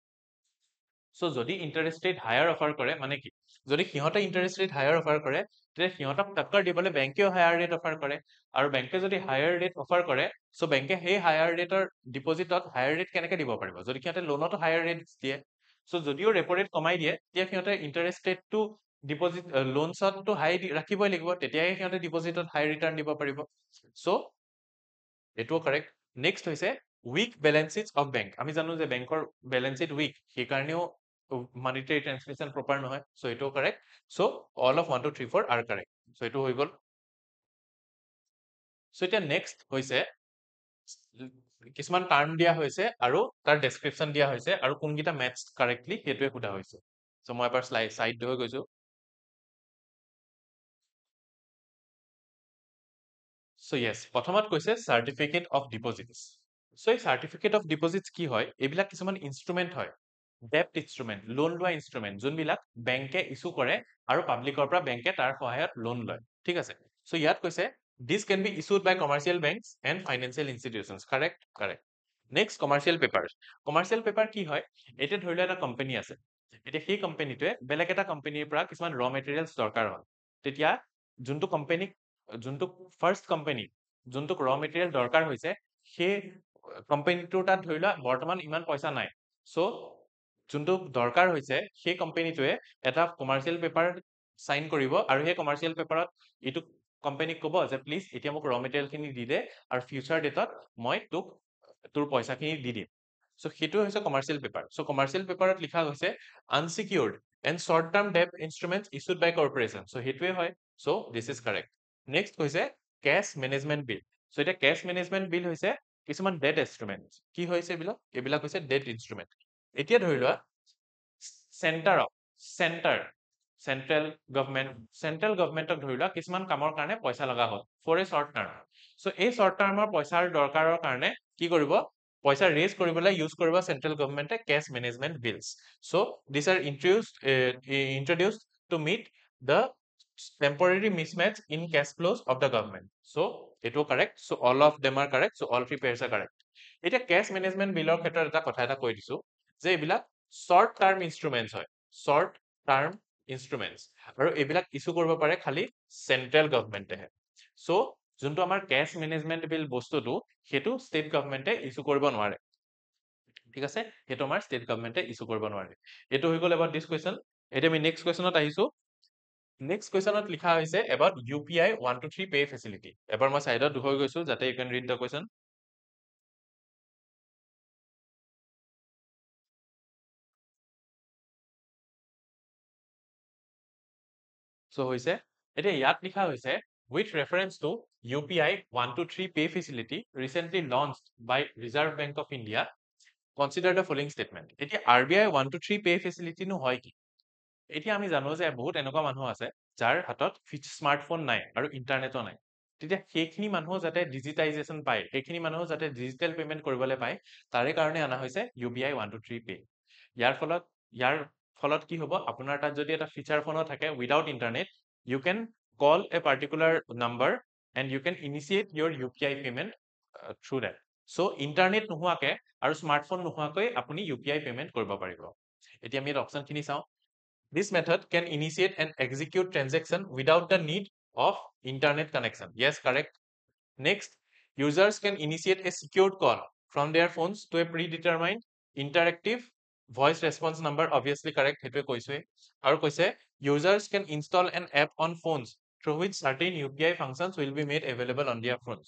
so যদি interest rate higher offer কৰে মানে কি যদি সিহঁতে interest rate higher offer কৰে তেতিয়া সিহঁতক টক্কৰ দিবলৈ বেংকেও higher rate offer কৰে আৰু বেংকে যদি higher rate offer কৰে so বেংকে সেই higher rateৰ ডিপজিটত higher rate কেনেকে দিব পাৰিব যদি সিহঁতে লোনতো higher rate দিয়ে so যদিও ৰেপ ৰেট কমাই দিয়ে তেতিয়া সিহঁতে interest rateটো ডিপজিট লোনছতটো হাই ৰাখিবই লাগিব তেতিয়াহে সিহঁতে ডিপজিটত হাই ৰিটাৰ্ণ দিব পাৰিব চ' এইটোও কাৰেক্ট নেক্সট হৈছে weak balance sheet of bank আমি জানো যে বেংকৰ বেলেঞ্চ শ্বীট উইক সেইকাৰণেও মনিটাৰী ট্ৰান্সমিশ্যন প্ৰপাৰ নহয় চ' এইটোও correct so' all of 1 2 3 4 are correct so' এইটো হৈ গ'ল চ' এতিয়া নেক্সট হৈছে কিছুমান টাৰ্ম দিয়া হৈছে আৰু তাৰ ডেছক্ৰিপশ্যন দিয়া হৈছে আৰু কোনকেইটা মেথছ কাৰেক্টলি সেইটোৱে সোধা হৈছে চ' মই এবাৰ চাইড হৈ গৈছো So yes, প্ৰথমত কৈছে চাৰ্টিফিকেট অফ ডিপজিটছ চ' এই চাৰ্টিফিকেট অফ ডিপজিটছ কি হয় এইবিলাক কিছুমান ইনষ্ট্ৰুমেণ্ট হয় ডেপ্ট ইনষ্ট্ৰুমেণ্ট লোন লোৱা ইনষ্ট্ৰুমেণ্ট যোনবিলাক বেংকে ইছ্যু কৰে আৰু পাব্লিকৰ পৰা বেংকে তাৰ সহায়ত লোন লয় ঠিক আছে চ' ইয়াত কৈছে this can be issued by commercial banks and financial institutions correct next commercial paper কি হয় এতিয়া ধৰি লোৱা এটা কোম্পানী আছে এতিয়া সেই কোম্পানীটোৱে বেলেগ এটা কোম্পানীৰ পৰা কিছুমান ৰ মেটেৰিয়েলছ দৰকাৰ হয় তেতিয়া যোনটো ফাৰ্ষ্ট কোম্পানী যোনটোক ৰ মেটেৰিয়েল দৰকাৰ হৈছে সেই কোম্পানীটোৰ তাত ধৰি লোৱা বৰ্তমান ইমান পইচা নাই চ' যোনটো দৰকাৰ হৈছে সেই কোম্পানীটোৱে এটা কমাৰ্চিয়েল পেপাৰ চাইন কৰিব আৰু সেই কমাৰ্চিয়েল পেপাৰত এইটো কোম্পানীক ক'ব যে প্লিজ এতিয়া মোক ৰ মেটেৰিয়েলখিনি দি দে আৰু ফিউচাৰ ডেটত মই তোক তোৰ পইচাখিনি দি দিম চ' সেইটো হৈছে কমাৰ্চিয়েল পেপাৰ চ' কমাৰ্চিয়েল পেপাৰত লিখা হৈছে unsecured and short term debt instruments issued by corporation so' সেইটোৱে হয় so' this is correct next হৈছে কেছ মেনেজমেণ্ট বিল চ' এতিয়া কেছ মেনেজমেণ্ট বিল হৈছে কিছুমান ডেট ইনষ্ট্ৰুমেণ্ট কি হৈছে এইবিলাক হৈছে ডেট ইনষ্ট্ৰুমেণ্ট এতিয়া ধৰি লোৱা চেণ্ট্ৰেল গভমেণ্টক ধৰি লোৱা কিছুমান কামৰ কাৰণে পইচা লগা হ'ল ফৰ এ শ্বৰ্ট টাৰ্ম চ' এই শ্বৰ্ট টাৰ্মৰ পইচাৰ দৰকাৰৰ কাৰণে কি কৰিব পইচা ৰেজ কৰিবলৈ ইউজ কৰিব চেণ্ট্ৰেল গভমেণ্টে cash management bills so' this are introduced to meet the temporary mismatch in cash flows of the government so এইটো correct so all of them are correct so all three pairs are correct এতিয়া cash management bill ক্ষেত্ৰত এটা কথা এটা কৈ দিছো যে এইবিলাক short term instruments হয় short term instruments আৰু এইবিলাক ইস্যু কৰিব পাৰে খালি চেন্ট্ৰেল গভমেণ্টেহে so যোনটো আমাৰ cash management bill বস্তুটো সেইটো ষ্টেট গভমেণ্টে ইস্যু কৰিব নোৱাৰে ঠিক আছে সেইটো আমাৰ ষ্টেট গভমেণ্টে ইস্যু কৰিব নোৱাৰে এইটো হৈ গ'ল about this question এতিয়া আমি নেক্সট কুৱেশ্যনত আহিছো নেক্সট কুৱেশ্যনত লিখা হৈছে about UPI 123 pay facility এবাৰ মই সাইডত হৈ গৈছো যাতে you can read the question so হৈছে এতিয়া ইয়াত লিখা হৈছে with reference to UPI 123 pay facility recently launched by Reserve Bank of India, consider the following statement. এতিয়া RBI 123 pay facility নো হয় কি? এতিয়া আমি জানো যে বহুত এনেকুৱা মানুহ আছে যাৰ হাতত স্মাৰ্টফোন নাই আৰু ইণ্টাৰনেটো নাই। তেতিয়া সেইখিনি মানুহ যাতে ডিজিটাইজেশ্যন পায়, সেইখিনি মানুহ যাতে ডিজিটেল পেমেন্ট কৰিবলৈ পায়, তাৰে কাৰণে অনা হৈছে UPI 123 পে। ইয়াৰ ফলত কি হ'ব, আপোনাৰ তাত যদি এটা ফিচাৰ ফোনো থাকে without internet, you can call a particular number and you can initiate your UPI payment through that. So internet নোহোৱাকে আৰু স্মাৰ্টফোন নোহোৱাকৈ আপুনি UPI পেমেন্ট কৰিব পাৰিব। এতিয়া আমি অপচনখিনি চাওঁ। This method can initiate and execute transaction without the need of internet connection. Yes, correct. Next, users can initiate a secured call from their phones to a predetermined interactive voice response number. Obviously correct. হেতুৱে কৈছোৱে। আৰু কৈছে users can install an app on phones through which certain UPI functions will be made available on their phones.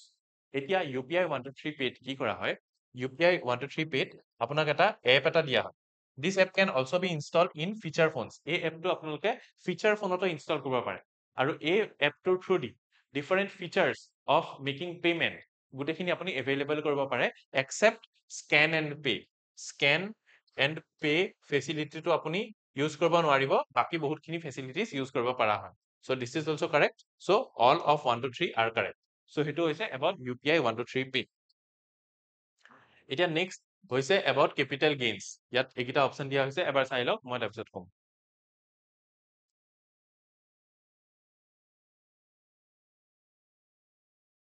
এতিয়া UPI 123 pay কি কৰা হয়? UPI 123 pay আপোনাক এটা app এটা দিয়া হয়। This app can also be installed in feature phones. এই এপটো আপোনালোকে ফিচাৰ ফোনতো ইনষ্টল কৰিব পাৰে। আৰু এই এপটোৰ through the different features of making payment গোটেইখিনি আপুনি available কৰিব পাৰে except scan and pay. Scan and pay facility টো আপুনি use কৰিব নোৱাৰিব, বাকি বহুতখিনি facilities use কৰিব পৰা হয়। So this is also correct. So all of 1 to 3 are correct. So সেইটো হৈছে about UPI 123 pay. এতিয়া নেক্সট হৈছে about capital gains. ইয়াত এইকেইটা অপচন দিয়া হৈছে, এবাৰ চাই লওক, মই তাৰপিছত কম।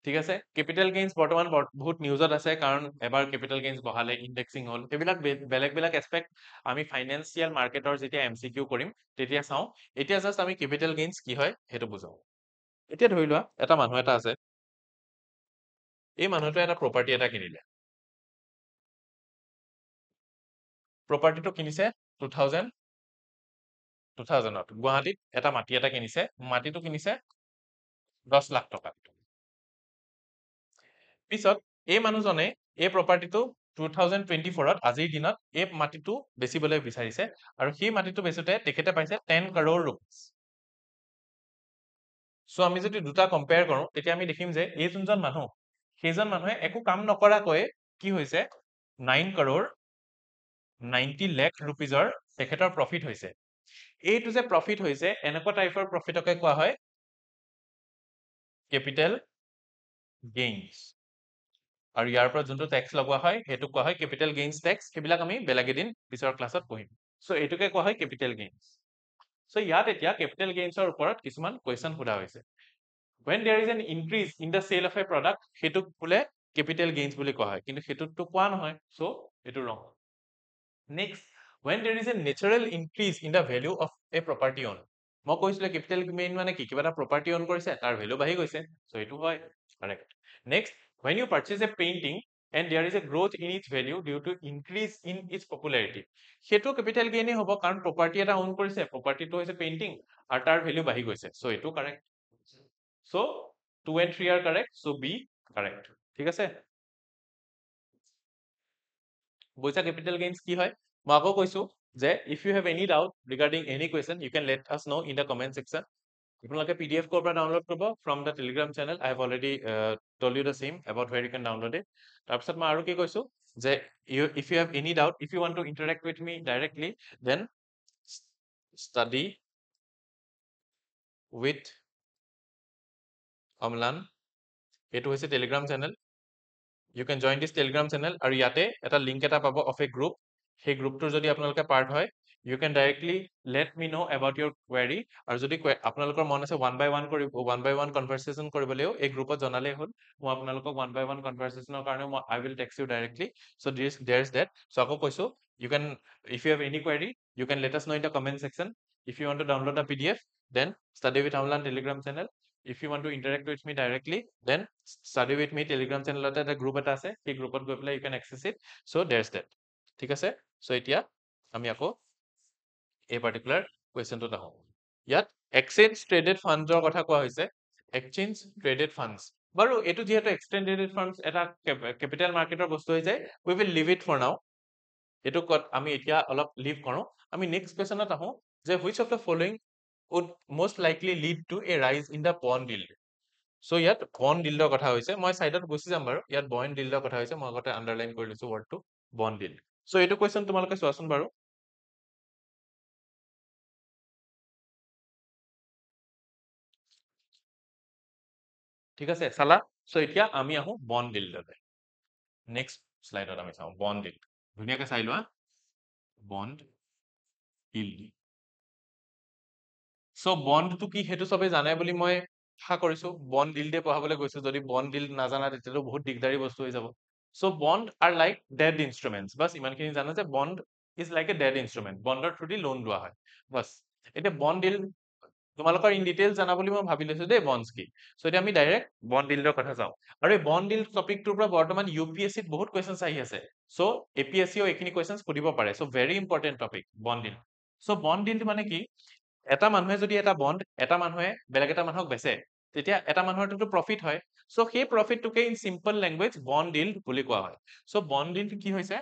ঠিক আছে, কেপিটেল গেইনছ বৰ্তমান বহুত নিউজত আছে, কাৰণ এবাৰ কেপিটেল গেইনছ বহালে, ইণ্ডেক্সিং হ'ল, সেইবিলাক বেলেগ এছপেক্ট আমি ফাইনেন্সিয়েল মাৰ্কেটৰ যেতিয়া MCQ কৰিম তেতিয়া চাওঁ। এতিয়া জাষ্ট আমি কেপিটেল গেইনছ কি হয় সেইটো বুজাওঁ। এতিয়া ধৰি লোৱা এটা মানুহ এটা আছে, এই মানুহটোৱে এটা প্ৰপাৰ্টি এটা কিনিলে। প্ৰপাৰ্টিটো কিনিছে 2000ত গুৱাহাটীত এটা মাটি এটা কিনিছে, মাটিটো কিনিছে 10 লাখ টকাত। পিছত এই মানুহজনে এই প্ৰপাৰ্টিটো 2024ত আজিৰ দিনত এই মাটিটো বেচিবলৈ বিচাৰিছে, আৰু সেই মাটিটো বেচোতে তেখেতে পাইছে 10 crore rupees। সো আমি যদি দুটা কম্পেয়াৰ কৰো তেতিয়া আমি দেখিম যে এই যোনজন মানুহ, সেইজন মানুহে একো কাম নকৰাকৈ কি হৈছে 9 crore 90 lakh rupeesৰ তেখেতৰ প্ৰফিট হৈছে। এইটো যে প্ৰফিট হৈছে, এনেকুৱা টাইপৰ প্ৰফিটকে কোৱা হয় কেপিটেল গেইনছ। আৰু ইয়াৰ পৰা যোনটো টেক্স লগোৱা হয় সেইটো কোৱা হয় কেপিটেল গেইনছ টেক্স। সেইবিলাক আমি বেলেগ এদিন পিছৰ ক্লাছত পঢ়িম। সো এইটোকে কোৱা হয় কেপিটেল গেইনছ। সো ইয়াত এতিয়া কেপিটেল গেইনছৰ ওপৰত কিছুমান কুৱেশ্যন সোধা হৈছে। when there is an increase in the sale of a product, সেইটোক বোলে কেপিটেল গেইনছ বুলি কোৱা হয়, কিন্তু সেইটোতো কোৱা নহয়, সো এইটো ৰং। Next, when there is a natural increase in the value of a property owned, মই কৈছিলো কেপিটেল গেইন মানে কি, কিবা এটা প্ৰপাৰ্টি অন কৰিছে তাৰ ভ্যালু বাঢ়ি গৈছে, সো এইটো হয়, correct. Next, when you purchase a painting and there is a growth in its value due to increase in its popularity, সেইটো কেপিটেল গেইনে হ'ব, কাৰণ প্ৰপাৰ্টি এটা অন কৰিছে, প্ৰপাৰ্টিটো হৈছে পেইন্টিং আৰু তাৰ ভ্যালু বাঢ়ি গৈছে, সো এইটো correct. So 2 and 3 are correct, so B correct. ঠিক আছে, বুঝা কেপিটেল গেইনছ কি হয়? মই আকৌ কৈছো যে if you have any doubt regarding any question, you can let us know in the comment section. আপোনালোকে PDF ক'ৰ পৰা ডাউনলোড কৰিব? from the Telegram channel. I have already told you the same about where you can download it. তাৰপিছত মই আৰু কি কৈছো যে if you have any doubt, if you want to interact with me directly, then study with Amlan, এইটো হৈছে Telegram channel. You can join this Telegram channel, আৰু ইয়াতে এটা লিংক এটা পাব of a group। সেই গ্ৰুপটোৰ যদি আপোনালোকে পাৰ্ট হয়, you can directly let me know about your query। আৰু যদি আপোনালোকৰ মন আছে one by one conversation কৰিবলৈও এই গ্ৰুপত জনালেই হ'ল, মই আপোনালোকক one by one conversationৰ কাৰণে I will text you directly। So there's that। So আকৌ কৈছো, you can, if you have any query, you can let us know in the comment section. If you want to download a PDF, then study with Amlan Telegram channel. If you want to interact with me directly, then study with me Telegram channel এটা group এটা আছে, সেই গ্ৰুপত গৈ পেলাই you can access it. So there's that। ঠিক আছে, so এতিয়া আমি আকৌ এই পাৰ্টিকুলাৰ কুৱেশ্যনটোত আহোঁ। ইয়াত এক্সচেঞ্জ ট্ৰেডেড ফাণ্ডৰ কথা কোৱা হৈছে, এক্সচেঞ্জ ট্ৰেডেড ফাণ্ডছ। বাৰু এইটো যিহেতু এক্সচেঞ্জ ট্ৰেডেড ফাণ্ডছ এটা কেপিটেল মাৰ্কেটৰ বস্তু হৈ যায়, we will leave it for now। এইটো আমি এতিয়া অলপ লিভ কৰোঁ। আমি নেক্সট কুৱেশ্যনত আহোঁ যে which of the following would most likely lead to a rise in the bond yield? So ইয়াত বন্ড ডিল্ডৰ কথা হৈছে মই সাইডত গুছি যাম বাৰু ইয়াত বন্ড ডিল্ডৰ কথা হৈছে মই আগতে আন্ডাৰলাইন কৰি লৈছো ওয়াৰ্ডটো বন্ড ডিল্ড সো এইটো কোৱেশ্চন তোমালোকে চোৱাচোন বাৰু ঠিক আছে চালা সো এতিয়া আমি আহো বন্ড ডিল্ডলৈ নেক্সট স্লাইডত আমি চাওঁ বন্ড ডিল্ড ধুনীয়াকৈ চাই লোৱা বন্ড ডিল্ড সো বন্ডটো কি সেইটো সবে জানে বুলি মই আশা কৰিছো বন্ড ডিল্ডে পঢ়াবলৈ গৈছো যদি বন্ড ডিল্ড নাজানা তেতিয়াতো বহুত দিগদাৰী বস্তু হৈ যাব so bond are like debt instruments বাস ইমানখিনি জানা যে bond is like a debt instrument বন্ডৰ থ্ৰু দি লোন লোৱা হয় বাস এতিয়া বন্ড ডিল্ড তোমালোকৰ ইন ডিটেইলছ জানা বুলি মই ভাবি লৈছো দেই বন্ডছ কি সো এতিয়া আমি ডাইৰেক্ট বন্ড ডিল্ডৰ কথা চাওঁ আৰু এই বন্ড ডিল্ড টপিকটোৰ পৰা বৰ্তমান ইউপিএসসিত বহুত কোৱেশ্চনছ আহি আছে সো এপিএসসিও এইখিনি কোৱেশ্চনছ সুধিব পাৰে so very important topic bond ডিল্ড so bond ডিল্ড মানে কি এটা মানুহে যদি এটা বন্ড এটা মানুহে বেলেগ এটা মানুহক বেচে তেতিয়া এটা মানুহৰটো প্ৰফিট হয় সো সেই প্ৰফিটটোকে in simple language bond yield বুলি কোৱা হয় সো বন্ড ডিল্ড কি হৈছে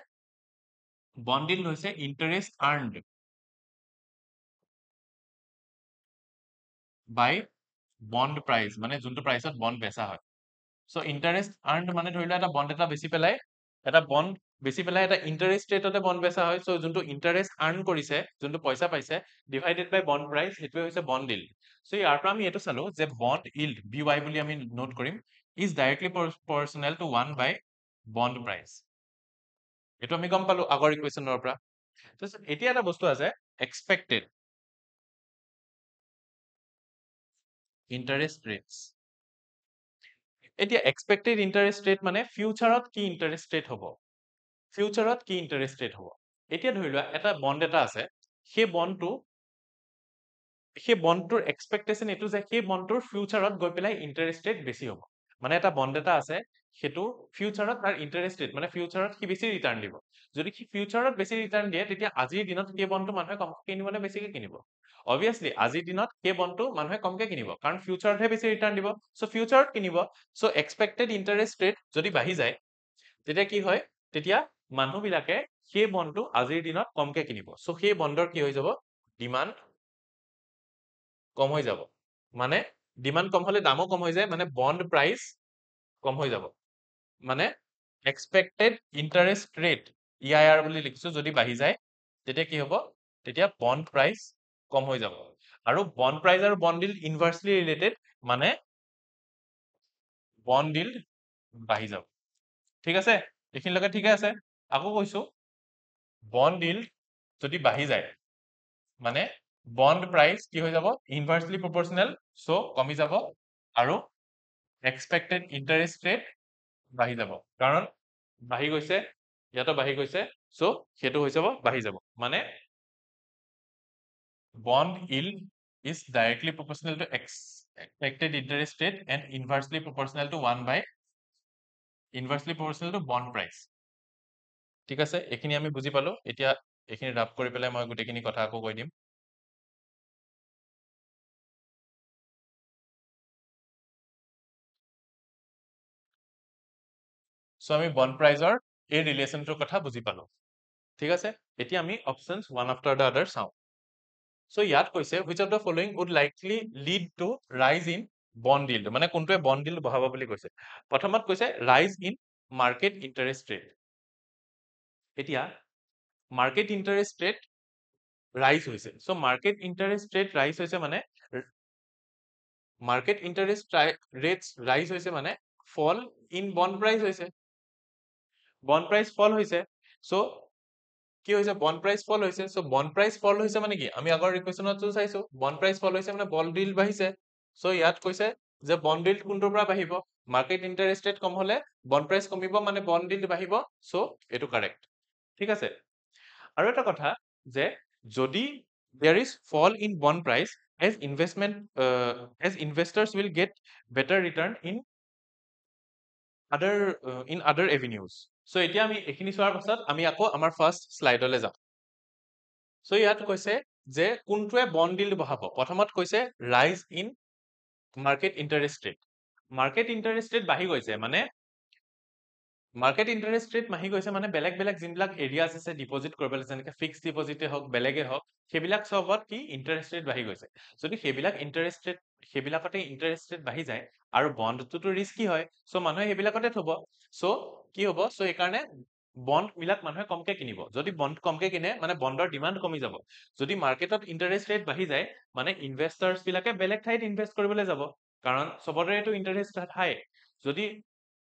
বন্ড ডিল্ড হৈছে ইন্টাৰেষ্ট আৰ্নড বাই বন্ড প্ৰাইচ মানে যোনটো প্ৰাইচত বন্ড বেচা হয় সো ইন্টাৰেষ্ট আৰ্নড মানে ধৰি লোৱা এটা বন্ড এটা বেচি পেলাই এটা বন্ড বেচি পেলাই এটা ইন্টাৰেষ্ট ৰেটতে বন্ড বেচা হয় সো যোনটো ইন্টাৰেষ্ট আৰ্ন কৰিছে যোনটো পইচা পাইছে ডিভাইডেড বাই বন্ড প্ৰাইচ সেইটোৱে হৈছে বন্ড ডিল্ড সো ইয়াৰ পৰা আমি এইটো চালো যে বন্ড ইল্ড বিৱাই বুলি আমি নোট কৰিম is directly proportional to 1 by bond price এইটো আমি গম পালো আগৰ ইকুৱেশ্যনৰ পৰা এতিয়া এটা বস্তু আছে এক্সপেক্টেড ইন্টাৰেষ্ট ৰেটস এতিয়া এক্সপেক্টেড ইন্টাৰেষ্ট ৰেট মানে ফিউচাৰত কি ইন্টাৰেষ্ট ৰেট হ'ব ফিউচাৰত কি ইন্টাৰেষ্ট ৰেট হ'ব এতিয়া ধৰি লোৱা এটা বন্ড এটা আছে সেই বন্ডটোৰ এক্সপেক্টেশন এইটো যে সেই বন্ডটোৰ ফিউচাৰত গৈ পেলাই ইন্টাৰেষ্ট ৰেট বেছি হ'ব মানে এটা বন্ড এটা আছে সেইটো ফিউচাৰত তাৰ ইন্টাৰেষ্ট ৰেট মানে ফিউচাৰত কি বেছি ৰিটাৰ্ণ দিব যদি কি ফিউচাৰত বেছি ৰিটাৰ্ণ দিয়ে তেতিয়া আজিৰ দিনত সেই বন্ডটো মানুহে কমকৈ কিনিব নে বেছিকৈ কিনিব অবভিয়াছলি আজিৰ দিনত সেই বন্ডটো মানুহে কমকৈ কিনিব কাৰণ ফিউচাৰতহে বেছি ৰিটাৰ্ণ দিব সো ফিউচাৰত কিনিব সো এক্সপেক্টেড ইন্টাৰেষ্ট ৰেট যদি বাঢ়ি যায় তেতিয়া কি হয় তেতিয়া মানুহবিলাকে সেই বন্ডটো আজিৰ দিনত কমকৈ কিনিব সো সেই বন্ডৰ কি হৈ যাব ডিমান্ড কম হৈ যাব মানে ডিমান্ড কম হলে দামও কম হৈ যায় মানে বন্ড প্ৰাইচ কম হৈ যাব মানে এক্সপেক্টেড ইন্টাৰেষ্ট ৰেট ইআইআৰ বুলি লিখিছো যদি বাঢ়ি যায় তেতিয়া কি হ'ব তেতিয়া বন্ড প্ৰাইচ কম হৈ যাব আৰু বন্ড প্ৰাইচ আৰু বন্ড ডিল্ড ইনভাৰ্সলি ৰিলেটেড মানে বন্ড ডিল্ড বাঢ়ি যাব ঠিক আছে এইখিনিলৈকে ঠিকে আছে আকৌ কৈছো বন্ড ডিল্ড যদি বাঢ়ি যায় মানে বন্ড প্ৰাইচ কি হৈ যাব ইনভাৰ্সলি প্ৰপৰ্চনেল সো কমি যাব আৰু এক্সপেক্টেড ইন্টাৰেষ্ট ৰেট বাঢ়ি যাব কাৰণ বাঢ়ি গৈছে ইয়াতো বাঢ়ি গৈছে সো সেইটো হৈ যাব বাঢ়ি যাব মানে bond yield is directly proportional to expected interest rate and inversely proportional to 1 by inversely proportional to bond price ঠিক আছে এইখিনি আমি বুজি পালো এতিয়া এইখিনি ৰাপ কৰি পেলাই মই গোটেইখিনি কথা আকৌ কৈ দিম সো আমি বন্ড প্ৰাইজৰ এই ৰিলেশনটোৰ কথা বুজি পালো ঠিক আছে এতিয়া আমি options one after the other চাওঁ সো ইয়াত কৈছে which of the following would likely lead to rise in bond yield মানে কোনটোৱে bond yield বঢ়াব বুলি কৈছে প্ৰথমত কৈছে rise in market interest rate এতিয়া market interest rate rise হৈছে so market interest rate rise হৈছে মানে market interest rates rise হৈছে মানে fall in bond price হৈছে bond price fall হৈছে সো কি হৈছে বন্ড প্ৰাইস ফল হৈছে সো বন্ড প্ৰাইস ফল হৈছে মানে কি আমি আগৰ ইকুৱেশ্যনটো চাইছো বন্ড প্ৰাইস ফল হৈছে মানে বন্ড ডিল্ড বাঢ়িছে সো ইয়াত কৈছে যে বন্ড ডিল্ড কোনটোৰ পৰা বাঢ়িব মাৰ্কেট ইন্টাৰেষ্ট ৰেট কম হলে বন্ড প্ৰাইস কমিব মানে বন্ড ডিল্ড বাঢ়িব সো এটো কাৰেক্ট ঠিক আছে আৰু এটা কথা যে যদি there is fall in bond price as investors will get better return in other avenues so এতিয়া আমি এইখিনি চোৱাৰ পাছত আমি আকৌ আমাৰ ফাৰ্স্ট স্লাইডলৈ যাম সো ইয়াত কৈছে যে কোনটোৱে বন্ড ডিল্ড বঢ়াব প্ৰথমত কৈছে ৰাইজ ইন মাৰ্কেট ইন্টাৰেষ্ট ৰেট বাঢ়ি গৈছে মানে মাৰ্কেট ইণ্টাৰেষ্ট ৰেট বাঢ়ি গৈছে মানে বেলেগ বেলেগ যিবিলাক এৰিয়াজ আছে ডিপজিট কৰিবলৈ, যেনেকৈ ফিক্সড ডিপজিটে হওক বেলেগে হওক, সেইবিলাক চবত কি ইণ্টাৰেষ্ট ৰেট বাঢ়ি গৈছে। যদি সেইবিলাকতে ইণ্টাৰেষ্ট ৰেট বাঢ়ি যায় আৰু বণ্ডটোতো ৰিস্কি হয়, চ' মানুহে সেইবিলাকতে থব। চ' কি হ'ব, চ' সেইকাৰণে বণ্ড বিলাক মানুহে কমকে কিনিব। যদি বণ্ড কমকে কিনে মানে বণ্ডৰ ডিমাণ্ড কমি যাব। যদি মাৰ্কেটত ইণ্টাৰেষ্ট ৰেট বাঢ়ি যায় মানে ইনভেষ্টাৰ্ছ বিলাকে বেলেগ ঠাইত ইনভেষ্ট কৰিবলৈ যাব, কাৰণ চবৰেতো ইণ্টাৰেষ্ট হাই। যদি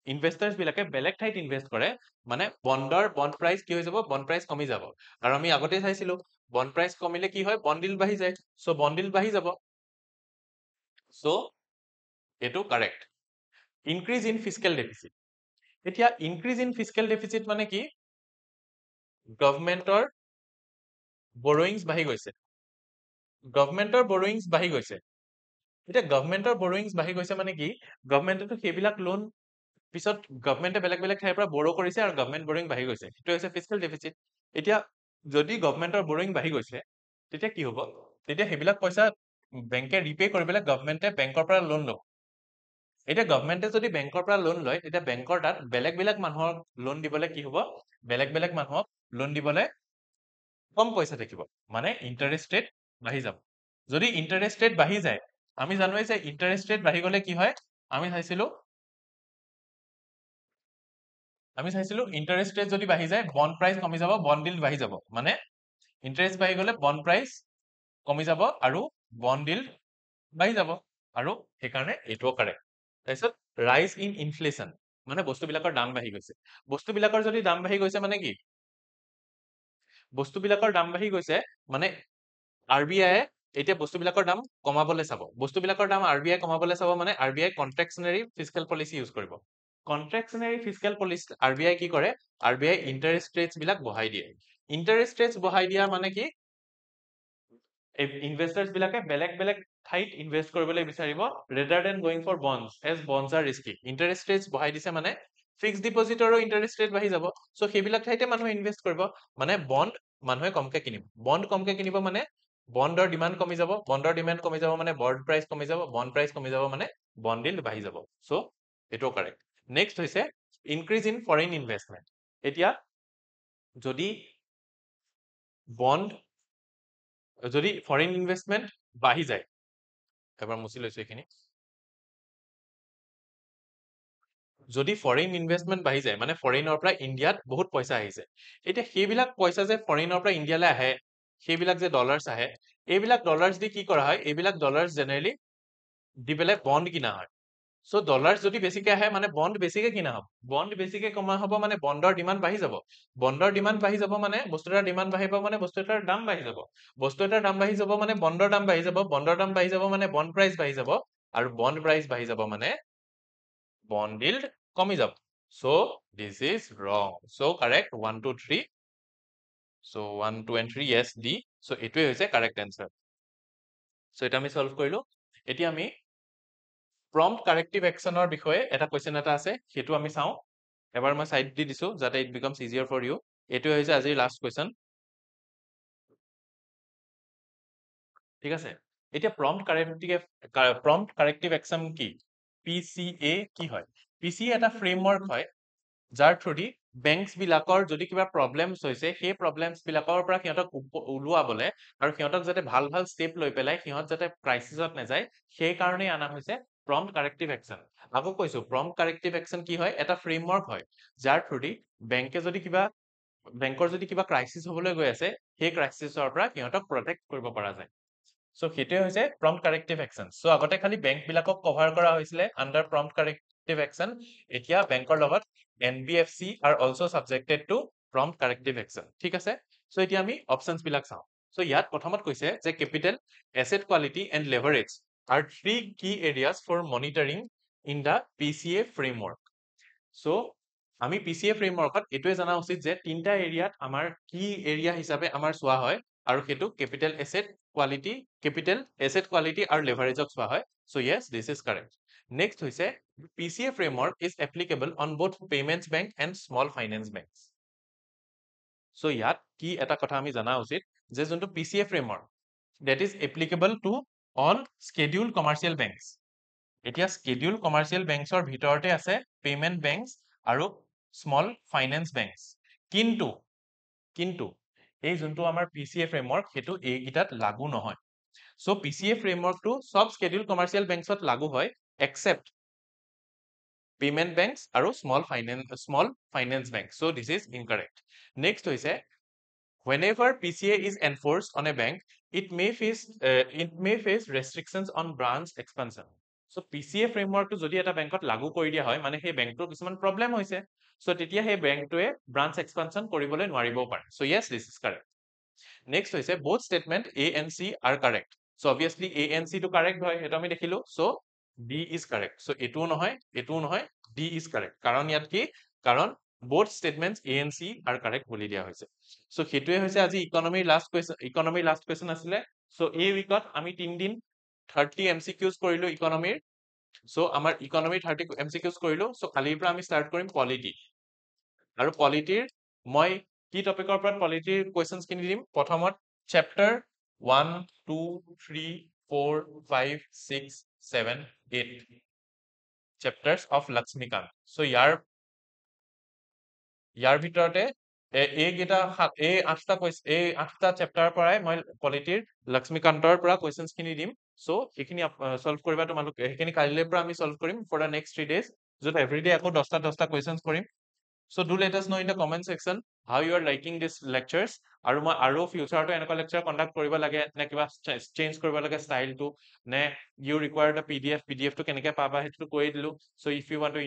ইনভেষ্টাৰ্ছ বিলাকে বেলেগ ঠাইত ইনভেষ্ট কৰে মানে বণ্ড প্ৰাইচ কি হৈ যাব, বণ্ড প্ৰাইচ কমি যাব। আৰু আমি আগতে চাইছিলো বণ্ড প্ৰাইচ কমিলে কি হয়, বণ্ড ডিল বাঢ়ি যায়, চ' বণ্ড ডিল বাঢ়ি যাব। চ' এইটো correct. Increase in fiscal deficit. এতিয়া ইনক্ৰিজ ইন ফিস্কেল ডেফিচিট মানে কি, গভৰ্ণমেণ্টৰ বৰয়িংছ বাঢ়ি গৈছে। গভৰ্ণমেণ্টৰ বৰয়িংছ বাঢ়ি গৈছে। এতিয়া গভৰ্ণমেণ্টৰ বৰয়িংছ বাঢ়ি গৈছে মানে কি, গভৰ্ণমেণ্টেতো সেইবিলাক লোন পিছত গভৰ্ণমেণ্টে বেলেগ বেলেগ ঠাইৰ পৰা বৰো কৰিছে আৰু গভৰ্ণমেণ্ট বৰিং বাঢ়ি গৈছে, সেইটো হৈছে ফিস্কেল ডেফিচিট। এতিয়া যদি গভৰ্ণমেণ্টৰ বৰিং বাঢ়ি গৈছে তেতিয়া কি হ'ব, তেতিয়া সেইবিলাক পইচা বেংকে ৰিপে কৰিবলৈ গভৰ্ণমেণ্টে বেংকৰ পৰা লোন ল'ব। এতিয়া গভৰ্ণমেণ্টে যদি বেংকৰ পৰা লোন লয় তেতিয়া বেংকৰ তাত বেলেগ বেলেগ মানুহক লোন দিবলৈ কি হ'ব, বেলেগ বেলেগ মানুহক লোন দিবলৈ কম পইচা থাকিব, মানে ইণ্টাৰেষ্ট ৰেট বাঢ়ি যাব। যদি ইণ্টাৰেষ্ট ৰেট বাঢ়ি যায়, আমি জানোৱে যে ইণ্টাৰেষ্ট ৰেট বাঢ়ি গ'লে কি হয়, আমি চাইছিলো ইণ্টাৰেষ্ট ৰেট যদি বাঢ়ি যায় বণ্ড প্ৰাইচ কমি যাব, বণ্ড ডিল বাঢ়ি যাব। মানে ইণ্টাৰেষ্ট বাঢ়ি গ'লে বণ্ড প্ৰাইচ কমি যাব আৰু বণ্ড ডিল বাঢ়ি যাব, আৰু সেইকাৰণে এইটোও কাৰেক্ট। তাৰপিছত ৰাইজ ইন ইনফ্লেশ্যন, মানে বস্তুবিলাকৰ দাম বাঢ়ি গৈছে। বস্তুবিলাকৰ যদি দাম বাঢ়ি গৈছে মানে কি, বস্তুবিলাকৰ দাম বাঢ়ি গৈছে মানে RBI এতিয়া বস্তুবিলাকৰ দাম কমাবলৈ চাব। বস্তুবিলাকৰ দাম RBI কমাবলৈ চাব মানে RBI কন্ট্ৰেকচনাৰী ফিস্কেল পলিচি ইউজ কৰিব। কন্ট্ৰেকচনাৰী ফিস্কেল পলিচি RBI কি কৰে, RBI ইণ্টাৰেষ্ট ৰেটছ বিলাক বঢ়াই দিয়ে। ইণ্টাৰেষ্ট ৰেটছ বঢ়াই দিয়া মানে কি, ইনভেষ্টাৰ্ছ বিলাকে বেলেগ বেলেগ ঠাইত ইনভেষ্ট কৰিবলৈ বিচাৰিব rather than going for bonds, as bonds are risky. Interest rates বঢ়াই দিছে মানে ফিক্সড ডিপজিটৰো ইণ্টাৰেষ্ট ৰেট বাঢ়ি যাব, চ' সেইবিলাক ঠাইতে মানুহে ইনভেষ্ট কৰিব। মানে বণ্ড মানুহে কমকে কিনিব, বণ্ড কমকে কিনিব মানে বণ্ডৰ ডিমাণ্ড কমি যাব, বণ্ডৰ ডিমাণ্ড কমি যাব মানে বণ্ড প্ৰাইচ কমি যাব, বণ্ড প্ৰাইচ কমি যাব মানে বণ্ড ডিল বাঢ়ি যাব। চ' এইটোও কাৰেক্ট। নেক্সট হৈছে ইনক্ৰিজ ইন ফৰেইন ইনভেষ্টমেণ্ট। এতিয়া যদি ফৰেইন ইনভেষ্টমেণ্ট বাঢ়ি যায়, এবাৰ মুছি লৈছো এইখিনি, যদি ফৰেইন ইনভেষ্টমেণ্ট বাঢ়ি যায় মানে ফৰেইনৰ পৰা ইণ্ডিয়াত বহুত পইচা আহিছে, এতিয়া সেইবিলাক পইচা যে ফৰেইনৰ পৰা ইণ্ডিয়ালৈ আহে, সেইবিলাক যে ডলাৰ্ছ আহে, এইবিলাক ডলাৰ্ছ দি কি কৰা হয়, এইবিলাক ডলাৰ্ছ জেনেৰেলি দি পেলাই বণ্ড কিনা হয়। চ' ডলাৰ্ছ যদি বেছিকে আহে মানে বণ্ড বেছিকে কিনা হ'ব, বণ্ড বেছিকে কমা হ'ব মানে বণ্ডৰ ডিমাণ্ড বাঢ়ি যাব। বণ্ডৰ ডিমাণ্ড বাঢ়ি যাব মানে বস্তু এটাৰ ডিমাণ্ড বাঢ়িব মানে বস্তু এটাৰ দাম বাঢ়ি যাব। বস্তু এটাৰ দাম বাঢ়ি যাব মানে বণ্ডৰ দাম বাঢ়ি যাব, বণ্ডৰ দাম বাঢ়ি যাব মানে বণ্ড প্ৰাইচ বাঢ়ি যাব, আৰু বণ্ড প্ৰাইচ বাঢ়ি যাব মানে bond yield কমি যাব। So this is wrong. So correct 1 2 3. So 1 2 and 3, yes, D. So এইটোৱে হৈছে correct answer. So এটা আমি solve কৰিলো। এতিয়া আমি prompt corrective actionৰ বিষয়ে এটা question এটা আছে, সেইটো আমি চাওঁ। এবাৰ মই side দি দিছো যাতে it becomes easier for you. এইটোৱে হৈছে আজিৰ last question. ঠিক আছে, এতিয়া prompt corrective action কি, PCA কি হয়? PCA এটা framework হয় যাৰ থ্ৰুদি বেংকছ বিলাকৰ যদি কিবা প্ৰব্লেমছ হৈছে সেই প্ৰব্লেমছ বিলাকৰ পৰা সিহঁতক ওলোৱাবলে আৰু সিহঁতক যাতে ভাল ভাল ষ্টেপ লৈ পেলাই সিহঁত যাতে ক্ৰাইচিছত নাযায় সেই কাৰণেই আনা হৈছে প্ৰম্পট কাৰেক্টিভ একশ্যন। আকৌ কৈছো প্ৰম্পট কাৰেক্টিভ একশ্যন কি হয়, এটা ফ্ৰেমৱৰ্ক হয় যাৰ থ্ৰুদি বেংকৰ যদি কিবা ক্ৰাইচিছ হ'বলৈ গৈ আছে সেই ক্ৰাইচিছৰ পৰা সিহঁতক প্ৰটেক্ট কৰিব পৰা যায়। চ' সেইটোৱে হৈছে প্ৰম্পট কাৰেক্টিভ একশ্যন। চ' আগতে খালি বেংক বিলাকক কভাৰ কৰা হৈছিলে আণ্ডাৰ প্ৰম্পট কাৰেক্টিভ একশ্যন, এতিয়া বেংকৰ লগত NBFC are also subjected to prompt corrective action. ঠিক আছে, চ' এতিয়া আমি অপশ্যনছ বিলাক চাওঁ। চ' ইয়াত প্ৰথমত কৈছে যে capital, asset quality and leverage are 3 key areas for monitoring in the PCA framework. চ' আমি PCA frameworkত এইটোৱে জনা উচিত যে তিনিটা এৰিয়াত আমাৰ কি এৰিয়া হিচাপে আমাৰ চোৱা হয়, আৰু সেইটো কেপিটেল, এছেট কোৱালিটি আৰু লেভাৰেজক চোৱা হয়। চ' yes, this is correct. Next হৈছে PCA framework is applicable on both payments bank and small finance banks. চ' ইয়াত কি এটা কথা আমি জনা উচিত যে যোনটো PCA framework that is applicable to all scheduled commercial banks. এতিয়া scheduled commercial banksৰ ভিতৰতে আছে পেমেণ্ট বেংকছ আৰু স্মল ফাইনেন্স বেংকছ কিন্তু কিন্তু এই যোনটো আমাৰ PCA ফ্ৰেমৱৰ্ক সেইটো এইকেইটাত লাগু নহয় সো PCA ফ্ৰেমৱৰ্কটো সব স্কেডিউল কমাৰ্চিয়েল বেংকছত লাগু হয় except payment banks আৰু small finance banks. So this is incorrect. Next হৈছে whenever PCA is enforced on a bank, it may face restrictions on branch expansion. So PCA framework টো যদি এটা বেংকত লাগু কৰি দিয়া হয় মানে সেই বেংকটোৰ কিছুমান প্ৰবলেম হৈছে সো তেতিয়া সেই বেংকটোৱে ব্ৰাঞ্চ এক্সপানশন কৰিবলৈ নোৱাৰিবও পাৰে so yes this is correct. Next হৈছে both statement A and C are correct. So obviously A and C টো correct হয় এটা আমি দেখিলো so D is correct. So এটোও নহয় D is correct. কাৰণ ইয়াত কি কাৰণ both statements A and C are correct বুলি দিয়া হৈছে so হেতুৱে হৈছে আজি ইকোনমিৰ লাষ্ট কোৱেশ্চন আছিলে so এই উইকত আমি 3 দিন 30 MCQs কৰিলো ইকোনমিৰ so আমাৰ ইকোনমিৰ 30 MCQs কৰিলো so কালিৰ পৰা আমি স্টাৰ্ট কৰিম পলিটি আৰু পলিটিৰ মই কি টপিকৰ পৰা পলিটিৰ কোৱেশ্চনছ কিনি দিম প্ৰথমত chapter 1 2 3 4 5 6 7 8 chapters of Lakshmikant so ইয়াৰ ভিতৰতে এই আঠটা চেপ্টাৰৰ পৰাই মই পলিটিৰ লক্ষ্মীকান্তৰ পৰা কোৱেশ্চনছ খিনি দিম সো এইখিনি সলভ কৰিবা তোমালোক এইখিনি কালিলৈ পৰা আমি সলভ কৰিম ফৰ দা নেক্সট 3 days যত এভৰিডে আকৌ 10টা কোৱেশ্চনছ কৰিম so do let us know in the comment section how you are liking these lectures আৰু মই আৰু ফিউচাৰটো এনেকুৱা লেকচাৰ কন্ডাক্ট কৰিব লাগে নে কিবা চেঞ্জ কৰিব লাগে ষ্টাইলটো নে you require the PDF টো কেনেকৈ পাবা সেইটো কৈ দিলো so if you want to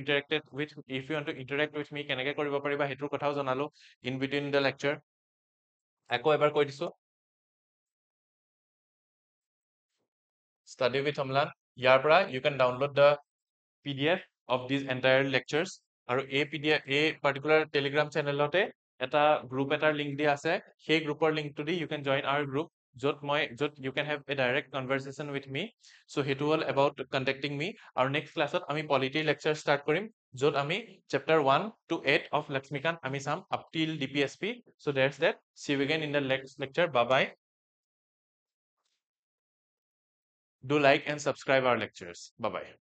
interact with me কেনেকৈ কৰিব পাৰিবা হেতুৰ কথাও জনালো in between the lecture আকৌ এবাৰ কৈ দিছো study with Amlan ইয়াৰ পৰা you can download the PDF of these entire lectures আৰু এই PDF এই particular telegram channelতে এটা group এটাৰ link দিয়া আছে সেই গ্ৰুপৰ লিংকটো দি you can join our group য'ত you can have a direct conversation with me so হেতু হ'ল about contacting me আৰু next classত আমি polity lecture start কৰিম য'ত আমি chapter 1 to 8 of Lakshmikant আমি চাম up till DPSP so that's that see you again in the next lecture bye bye do like and subscribe our lectures bye bye